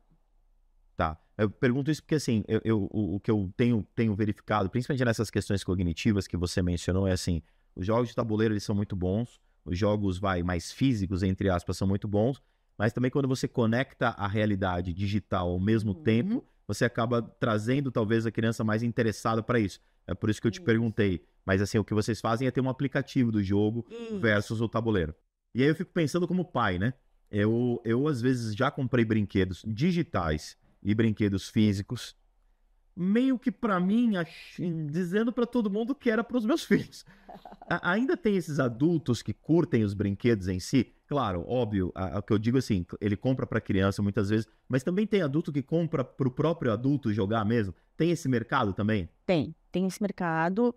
Tá. Eu pergunto isso porque, assim, o que eu tenho verificado, principalmente nessas questões cognitivas que você mencionou, é assim, os jogos de tabuleiro, eles são muito bons, os jogos, mais físicos, entre aspas, são muito bons, mas também quando você conecta a realidade digital ao mesmo tempo, você acaba trazendo, talvez, a criança mais interessada para isso. É por isso que eu te perguntei. Mas, assim, o que vocês fazem é ter um aplicativo do jogo versus o tabuleiro. E aí eu fico pensando como pai, né? Eu às vezes, já comprei brinquedos digitais e brinquedos físicos, meio que para mim, dizendo para todo mundo que era para os meus filhos. Ainda tem esses adultos que curtem os brinquedos em si? Claro, óbvio, o que eu digo assim, ele compra para criança muitas vezes, mas também tem adulto que compra para o próprio adulto jogar mesmo? Tem esse mercado também? Tem esse mercado.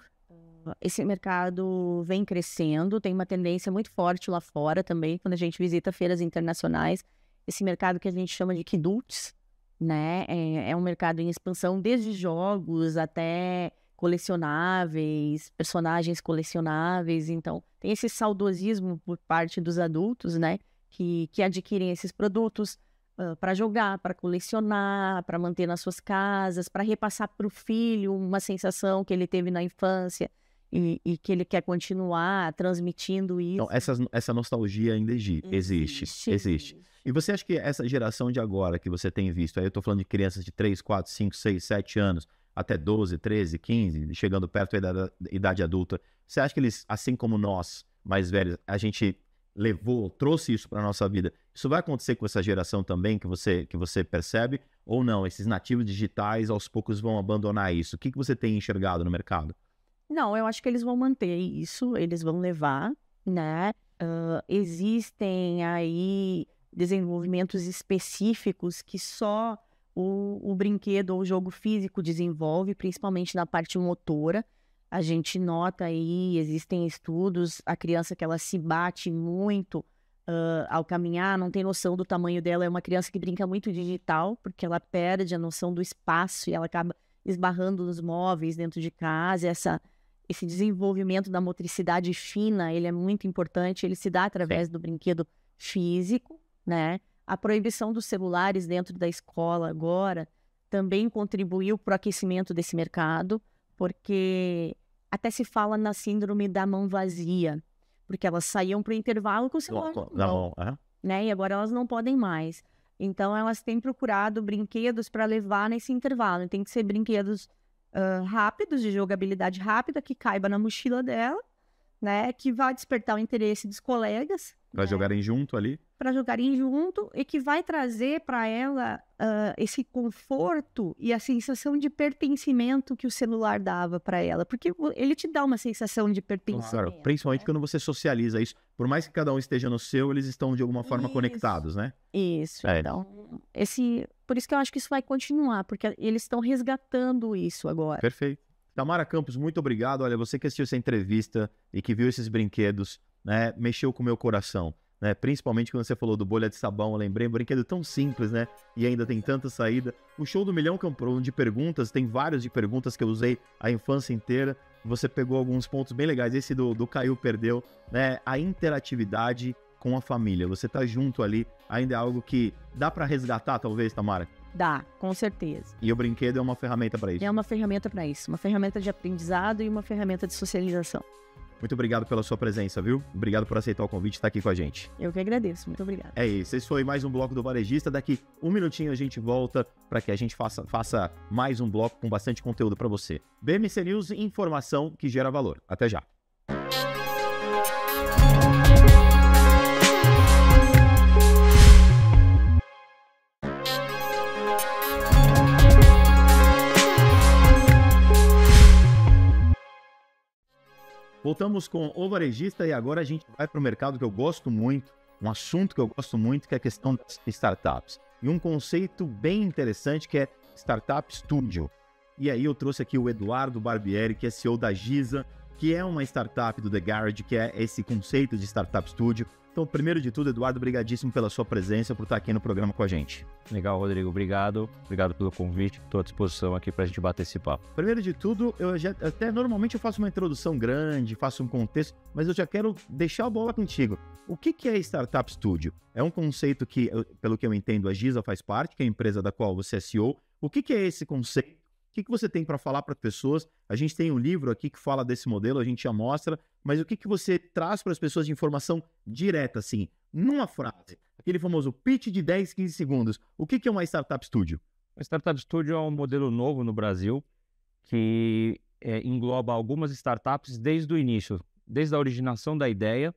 Esse mercado vem crescendo, tem uma tendência muito forte lá fora também, quando a gente visita feiras internacionais. Esse mercado que a gente chama de kidults, né? É um mercado em expansão, desde jogos até colecionáveis, personagens colecionáveis. Então, tem esse saudosismo por parte dos adultos, né? Que adquirem esses produtos para jogar, para colecionar, para manter nas suas casas, para repassar para o filho uma sensação que ele teve na infância e que ele quer continuar transmitindo isso. Então, essa nostalgia ainda existe. E você acha que essa geração de agora que você tem visto, aí eu tô falando de crianças de 3, 4, 5, 6, 7 anos, até 12, 13, 15, chegando perto da idade adulta, você acha que eles, assim como nós, mais velhos, a gente trouxe isso para nossa vida, isso vai acontecer com essa geração também, que você percebe, ou não? Esses nativos digitais, aos poucos, vão abandonar isso? O que você tem enxergado no mercado? Não, eu acho que eles vão manter isso, eles vão levar, né? Existem aí desenvolvimentos específicos que só o brinquedo ou o jogo físico desenvolve, principalmente na parte motora. A gente nota aí, existem estudos, a criança que ela se bate muito ao caminhar, não tem noção do tamanho dela, é uma criança que brinca muito digital, porque ela perde a noção do espaço e ela acaba esbarrando nos móveis dentro de casa. Esse desenvolvimento da motricidade fina, ele é muito importante, ele se dá através do brinquedo físico, né? A proibição dos celulares dentro da escola agora também contribuiu para o aquecimento desse mercado, porque até se fala na síndrome da mão vazia, porque elas saíam para o intervalo com o celular na mão, né? E agora elas não podem mais. Então, elas têm procurado brinquedos para levar nesse intervalo. Tem que ser brinquedos rápidos, de jogabilidade rápida, que caiba na mochila dela, né, que vai despertar o interesse dos colegas, Para né, jogarem junto ali. para jogarem junto e que vai trazer para ela esse conforto e a sensação de pertencimento que o celular dava para ela, porque ele te dá uma sensação de pertencimento. Claro, principalmente né? quando você socializa isso. Por mais que cada um esteja no seu, eles estão de alguma forma Isso. conectados, né? Isso, É. então, por isso que eu acho que isso vai continuar, porque eles estão resgatando isso agora. Perfeito. Tamara Campos, muito obrigado. Olha, você que assistiu essa entrevista e que viu esses brinquedos, né, mexeu com o meu coração, né? Principalmente quando você falou do bolha de sabão, eu lembrei, um brinquedo tão simples, né? E ainda tem tanta saída. O Show do Milhão, que é um programa de perguntas, tem vários de perguntas que eu usei a infância inteira. Você pegou alguns pontos bem legais. Esse do Caiu Perdeu, né? A interatividade com a família. Você tá junto ali, ainda é algo que dá para resgatar, talvez, Tamara? Dá, com certeza. E o brinquedo é uma ferramenta para isso. É uma ferramenta para isso, uma ferramenta de aprendizado e uma ferramenta de socialização. Muito obrigado pela sua presença, viu? Obrigado por aceitar o convite e estar aqui com a gente. Eu que agradeço, muito obrigada. É isso, esse foi mais um Bloco do Varejista. Daqui um minutinho a gente volta para que a gente faça mais um bloco com bastante conteúdo para você. BMC News, informação que gera valor. Até já. Voltamos com o Varejista e agora a gente vai para o mercado que eu gosto muito, um assunto que eu gosto muito, que é a questão das startups. E um conceito bem interessante que é Startup Studio. E aí eu trouxe aqui o Eduardo Barbieri, que é CEO da Giza, que é uma startup do The Garage, que é esse conceito de Startup Studio. Então, primeiro de tudo, Eduardo, brigadíssimo pela sua presença, por estar aqui no programa com a gente. Legal, Rodrigo, obrigado. Obrigado pelo convite. Estou à disposição aqui para a gente bater esse papo. Primeiro de tudo, normalmente eu faço uma introdução grande, faço um contexto, mas eu já quero deixar a bola contigo. O que é Startup Studio? É um conceito que, pelo que eu entendo, a Giza faz parte, que é a empresa da qual você é CEO. O que é esse conceito? O que você tem para falar para as pessoas? A gente tem um livro aqui que fala desse modelo, a gente já mostra, mas o que você traz para as pessoas de informação direta, assim, numa frase? Aquele famoso pitch de 10, 15 segundos. O que é uma Startup Studio? A Startup Studio é um modelo novo no Brasil que engloba algumas startups desde o início, desde a originação da ideia,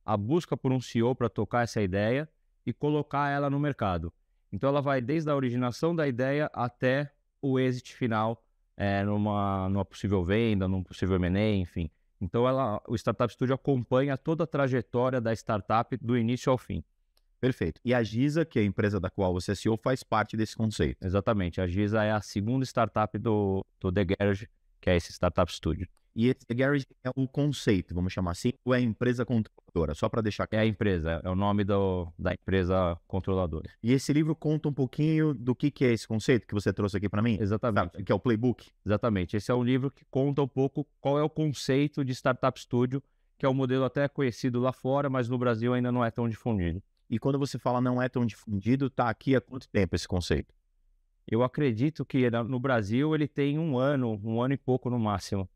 a busca por um CEO para tocar essa ideia e colocar ela no mercado. Então ela vai desde a originação da ideia até o exit final, numa possível venda, num possível M&A, enfim. Então o Startup Studio acompanha toda a trajetória da startup do início ao fim. Perfeito. E a Giza, que é a empresa da qual você é CEO, faz parte desse conceito. Exatamente. A Giza é a segunda startup do The Garage, que é esse Startup Studio. E esse The Garage é o conceito, vamos chamar assim, ou é a empresa controladora? Só para deixar É a empresa, é o nome da empresa controladora. E esse livro conta um pouquinho do que é esse conceito que você trouxe aqui para mim? Exatamente. Sabe, que é o playbook? Exatamente. Esse é um livro que conta um pouco qual é o conceito de Startup Studio, que é um modelo até conhecido lá fora, mas no Brasil ainda não é tão difundido. E quando você fala não é tão difundido, está aqui há quanto tempo esse conceito? Eu acredito que no Brasil ele tem um ano e pouco no máximo.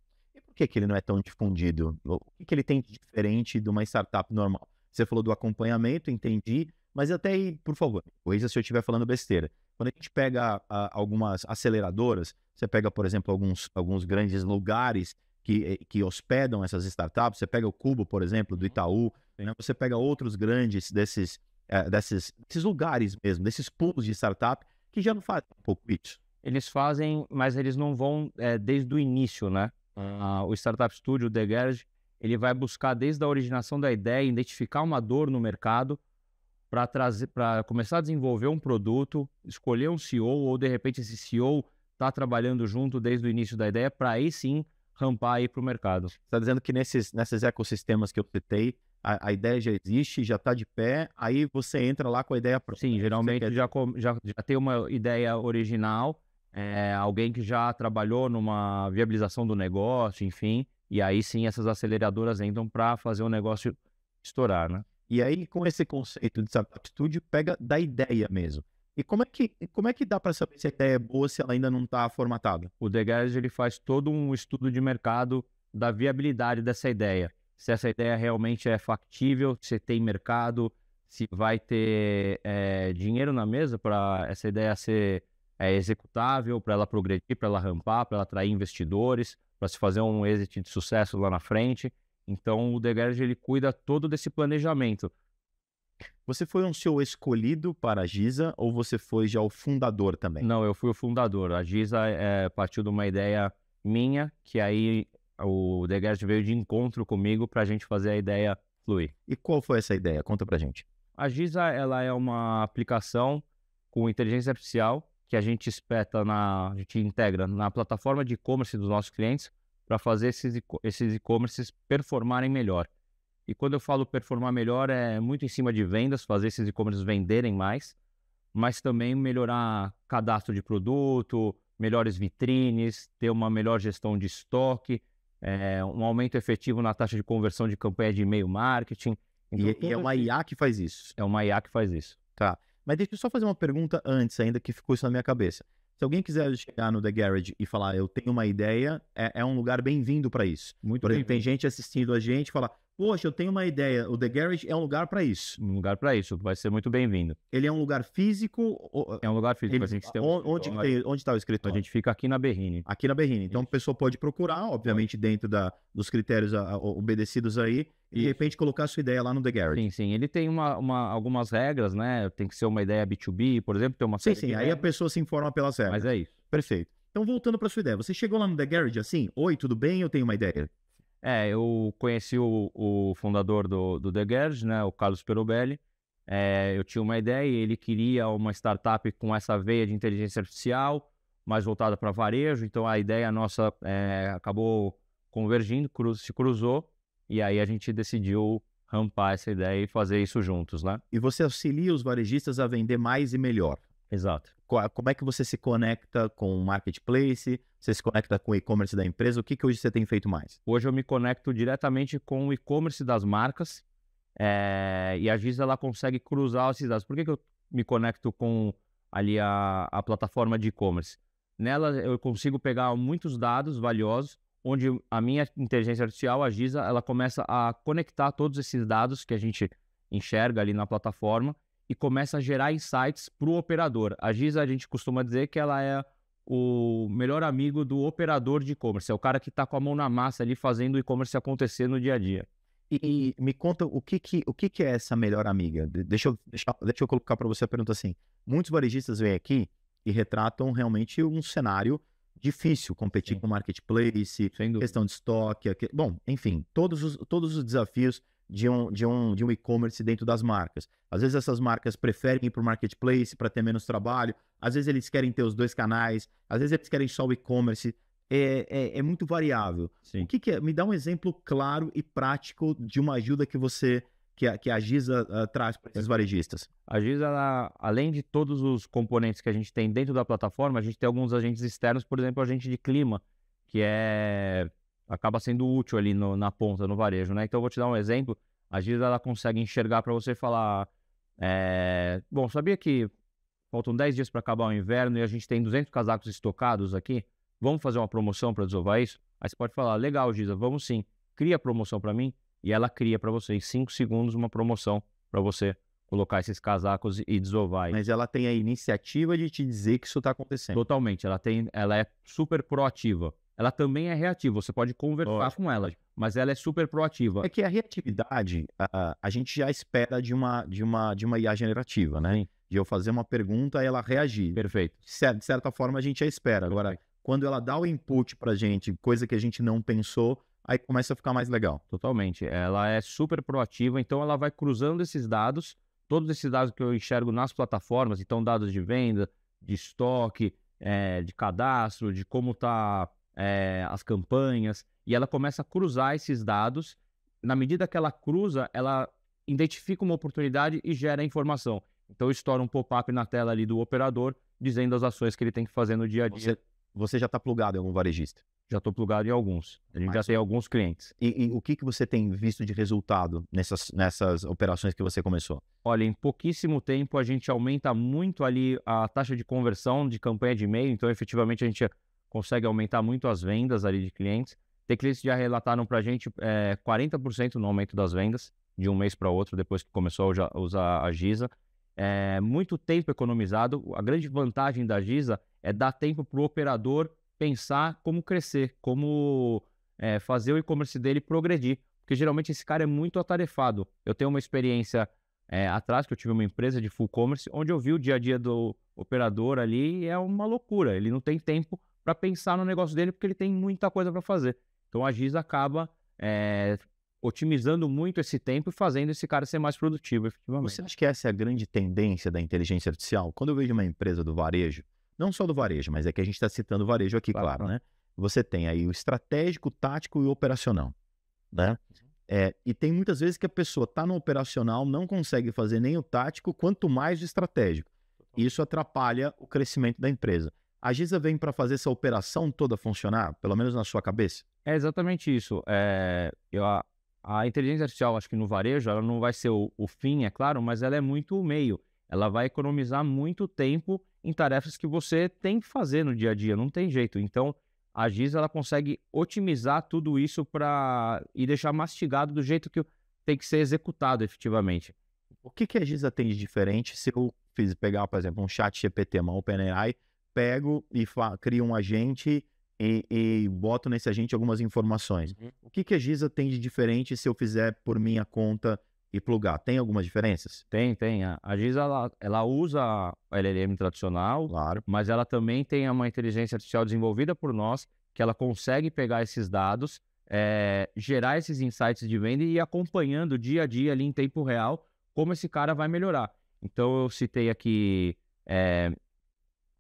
Por que ele não é tão difundido? O que ele tem de diferente de uma startup normal? Você falou do acompanhamento, entendi, mas até aí, por favor, corrija se eu estiver falando besteira. Quando a gente pega algumas aceleradoras, você pega, por exemplo, alguns grandes lugares que hospedam essas startups, você pega o Cubo, por exemplo, do Itaú, né? Você pega outros grandes desses lugares mesmo, desses pools de startup, que já não fazem um pouco isso. Eles fazem, mas eles não vão desde o início, né? O Startup Studio, o The Garage, ele vai buscar desde a originação da ideia, identificar uma dor no mercado para começar a desenvolver um produto, escolher um CEO ou de repente esse CEO está trabalhando junto desde o início da ideia para aí sim rampar aí para o mercado. Você está dizendo que nesses ecossistemas que eu citei, a ideia já existe, já está de pé, aí você entra lá com a ideia pronta. Sim, geralmente já tem uma ideia original, alguém que já trabalhou numa viabilização do negócio, enfim, e aí sim essas aceleradoras entram para fazer o negócio estourar, né? E aí, com esse conceito de Startup Studio, pega da ideia mesmo. E como é que dá para saber se a ideia é boa se ela ainda não está formatada? O The Garage, ele faz todo um estudo de mercado da viabilidade dessa ideia. Se essa ideia realmente é factível, se tem mercado, se vai ter dinheiro na mesa para essa ideia ser executável, para ela progredir, para ela rampar, para ela atrair investidores, para se fazer um exit de sucesso lá na frente. Então, o The Garage, ele cuida todo desse planejamento. Você foi um CEO escolhido para a Giza ou você foi já o fundador também? Não, eu fui o fundador. A Giza partiu de uma ideia minha, que aí o The Garage veio de encontro comigo para a gente fazer a ideia fluir. E qual foi essa ideia? Conta pra gente. A Giza, ela é uma aplicação com inteligência artificial que a gente a gente integra na plataforma de e-commerce dos nossos clientes para fazer esses e-commerces performarem melhor. E quando eu falo performar melhor, é muito em cima de vendas, fazer esses e-commerces venderem mais, mas também melhorar cadastro de produto, melhores vitrines, ter uma melhor gestão de estoque, um aumento efetivo na taxa de conversão de campanha de e-mail marketing. Então, E é uma IA que faz isso. É uma IA que faz isso. Tá. Mas deixa eu só fazer uma pergunta antes ainda, que ficou isso na minha cabeça. Se alguém quiser chegar no The Garage e falar, eu tenho uma ideia, é um lugar bem-vindo para isso. Muito Por exemplo, tem bem-vindo. gente assistindo a gente e fala, poxa, eu tenho uma ideia, o The Garage é um lugar para isso. Um lugar para isso, vai ser muito bem-vindo. Ele é um lugar físico? É um lugar físico. A gente tem Onde está o A escritório? gente fica aqui na Berrini. Aqui na Berrini. Então a pessoa pode procurar, obviamente, dentro dos critérios obedecidos aí, e de Isso. repente colocar a sua ideia lá no The Garage. Sim, sim. Ele tem algumas regras, né? Tem que ser uma ideia B2B, por exemplo, tem uma Sim, série sim. de Aí a regras, pessoa se informa pelas regras. mas é isso. Perfeito. Então, voltando para sua ideia. Você chegou lá no The Garage assim? Oi, tudo bem? Eu tenho uma ideia. Eu conheci o fundador do The Garage, né? O Carlos Perobelli. Eu tinha uma ideia e ele queria uma startup com essa veia de inteligência artificial, mais voltada para varejo. Então, a ideia nossa acabou convergindo, se cruzou, e aí a gente decidiu rampar essa ideia e fazer isso juntos, né? E você auxilia os varejistas a vender mais e melhor. Exato. Como é que você se conecta com o marketplace? Você se conecta com o e-commerce da empresa? O que hoje você tem feito mais? Hoje eu me conecto diretamente com o e-commerce das marcas, e a Giza ela consegue cruzar esses dados. Por que eu me conecto com ali a plataforma de e-commerce? Nela eu consigo pegar muitos dados valiosos, onde a minha inteligência artificial, a Giza, ela começa a conectar todos esses dados que a gente enxerga ali na plataforma e começa a gerar insights para o operador. A Giza, a gente costuma dizer que ela é o melhor amigo do operador de e-commerce, é o cara que está com a mão na massa ali fazendo o e-commerce acontecer no dia a dia. E me conta o que é essa melhor amiga? Deixa eu colocar para você a pergunta assim. Muitos varejistas vêm aqui e retratam realmente um cenário difícil, competir Sim. com o marketplace, Sem dúvida. questão de estoque, bom, enfim, todos os desafios de um e-commerce dentro das marcas. Às vezes essas marcas preferem ir para o marketplace para ter menos trabalho, às vezes eles querem ter os dois canais, às vezes eles querem só o e-commerce. É muito variável. Sim. O que é? Me dá um exemplo claro e prático de uma ajuda que a Giza traz para esses varejistas. A Giza, além de todos os componentes que a gente tem dentro da plataforma, a gente tem alguns agentes externos, por exemplo, o agente de clima, que acaba sendo útil ali na ponta, no varejo, né? Então, eu vou te dar um exemplo. A Giza, ela consegue enxergar para você falar, bom, sabia que faltam 10 dias para acabar o inverno e a gente tem 200 casacos estocados aqui? Vamos fazer uma promoção para desovar isso? Aí você pode falar, legal, Giza, vamos sim. Cria a promoção para mim. E ela cria para você em 5 segundos uma promoção para você colocar esses casacos e desovar. Mas ela tem a iniciativa de te dizer que isso está acontecendo. Totalmente. Ela é super proativa. Ela também é reativa. Você pode conversar com ela, mas ela é super proativa. É que a reatividade, a gente já espera de uma IA generativa, né? Sim. De eu fazer uma pergunta e ela reagir. Perfeito. De certa forma, a gente já espera. Agora, quando ela dá o input pra gente, coisa que a gente não pensou, aí começa a ficar mais legal. Totalmente. Ela é super proativa, então ela vai cruzando esses dados, todos esses dados que eu enxergo nas plataformas, então dados de venda, de estoque, de cadastro, de como tá as campanhas, e ela começa a cruzar esses dados. Na medida que ela cruza, ela identifica uma oportunidade e gera informação. Então estoura um pop-up na tela ali do operador, dizendo as ações que ele tem que fazer no dia a dia. Você já está plugado em algum varejista? Já estou plugado em alguns. A gente já tem alguns clientes. E o que você tem visto de resultado nessas operações que você começou? Olha, em pouquíssimo tempo a gente aumenta muito ali a taxa de conversão de campanha de e-mail, então efetivamente a gente consegue aumentar muito as vendas ali de clientes. Tem clientes que já relataram para a gente 40% no aumento das vendas de um mês para outro, depois que começou a usar a Giza. Muito tempo economizado. A grande vantagem da Giza é dar tempo para o operador pensar como crescer, como fazer o e-commerce dele progredir. porque geralmente esse cara é muito atarefado. Eu tenho uma experiência atrás, que eu tive uma empresa de full commerce, onde eu vi o dia a dia do operador ali e é uma loucura. Ele não tem tempo para pensar no negócio dele porque ele tem muita coisa para fazer. Então a Giza acaba otimizando muito esse tempo e fazendo esse cara ser mais produtivo, efetivamente. Você acha que essa é a grande tendência da inteligência artificial? Quando eu vejo uma empresa do varejo, não só do varejo, mas é que a gente está citando o varejo aqui, claro, né? Você tem aí o estratégico, tático e o operacional, né? E tem muitas vezes que a pessoa está no operacional, não consegue fazer nem o tático, quanto mais o estratégico. Isso atrapalha o crescimento da empresa. A Giza vem para fazer essa operação toda funcionar, pelo menos na sua cabeça? É exatamente isso. A inteligência artificial, acho que no varejo, ela não vai ser o fim, é claro, mas ela é muito o meio. Ela vai economizar muito tempo em tarefas que você tem que fazer no dia a dia, não tem jeito. Então, a Giza, ela consegue otimizar tudo isso e deixar mastigado do jeito que tem que ser executado efetivamente. O que a Giza tem de diferente se eu pegar, por exemplo, um chat GPT, uma OpenAI, pego e crio um agente e boto nesse agente algumas informações? O que a Giza tem de diferente se eu fizer por minha conta e plugar? Tem algumas diferenças? Tem. A Giza, ela usa a LLM tradicional, claro, mas ela também tem uma inteligência artificial desenvolvida por nós, que ela consegue pegar esses dados, gerar esses insights de venda e ir acompanhando dia a dia ali em tempo real como esse cara vai melhorar. Então, eu citei aqui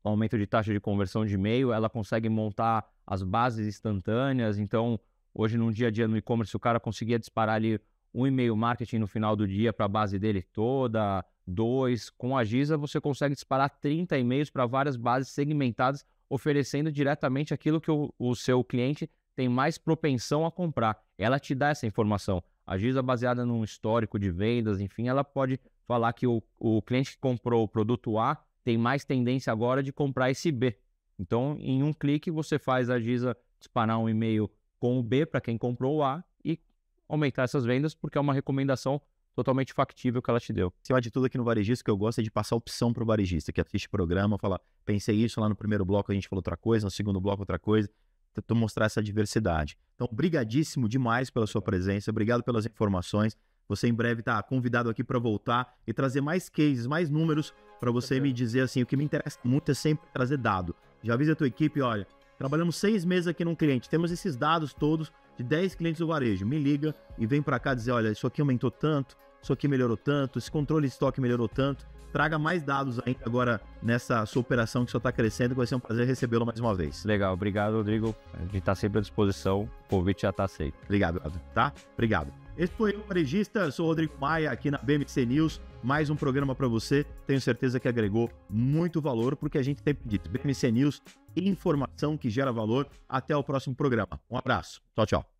aumento de taxa de conversão de e-mail, ela consegue montar as bases instantâneas. Então, hoje, num dia a dia no e-commerce, o cara conseguia disparar ali um e-mail marketing no final do dia para a base dele toda, 2. Com a Giza, você consegue disparar 30 e-mails para várias bases segmentadas, oferecendo diretamente aquilo que o seu cliente tem mais propensão a comprar. Ela te dá essa informação. A Giza, baseada num histórico de vendas, enfim, ela pode falar que o cliente que comprou o produto A tem mais tendência agora de comprar esse B. Então, em um clique, você faz a Giza disparar um e-mail com o B para quem comprou o A e aumentar essas vendas, porque é uma recomendação totalmente factível que ela te deu. Acima de tudo, aqui no varejista, que eu gosto é de passar opção para o varejista, que assiste o programa, fala, pensei isso, lá no primeiro bloco a gente falou outra coisa, no segundo bloco outra coisa, tentou mostrar essa diversidade. Então, brigadíssimo demais pela sua presença, obrigado pelas informações. Você em breve está convidado aqui para voltar e trazer mais cases, mais números, para você me dizer assim, o que me interessa muito é sempre trazer dado. Já avisa a tua equipe, olha, trabalhamos 6 meses aqui num cliente, temos esses dados todos de 10 clientes do varejo, me liga e vem para cá dizer, olha, isso aqui aumentou tanto, isso aqui melhorou tanto, esse controle de estoque melhorou tanto. Traga mais dados ainda agora nessa sua operação que só está crescendo, que vai ser um prazer recebê-lo mais uma vez. Legal, obrigado, Rodrigo. A gente está sempre à disposição, o convite já está aceito. Obrigado, tá? Obrigado. Esse foi o Varejista, sou o Rodrigo Maia, aqui na BMC News. Mais um programa para você, tenho certeza que agregou muito valor, porque a gente tem dito, BMC News, informação que gera valor. Até o próximo programa. Um abraço. Tchau, tchau.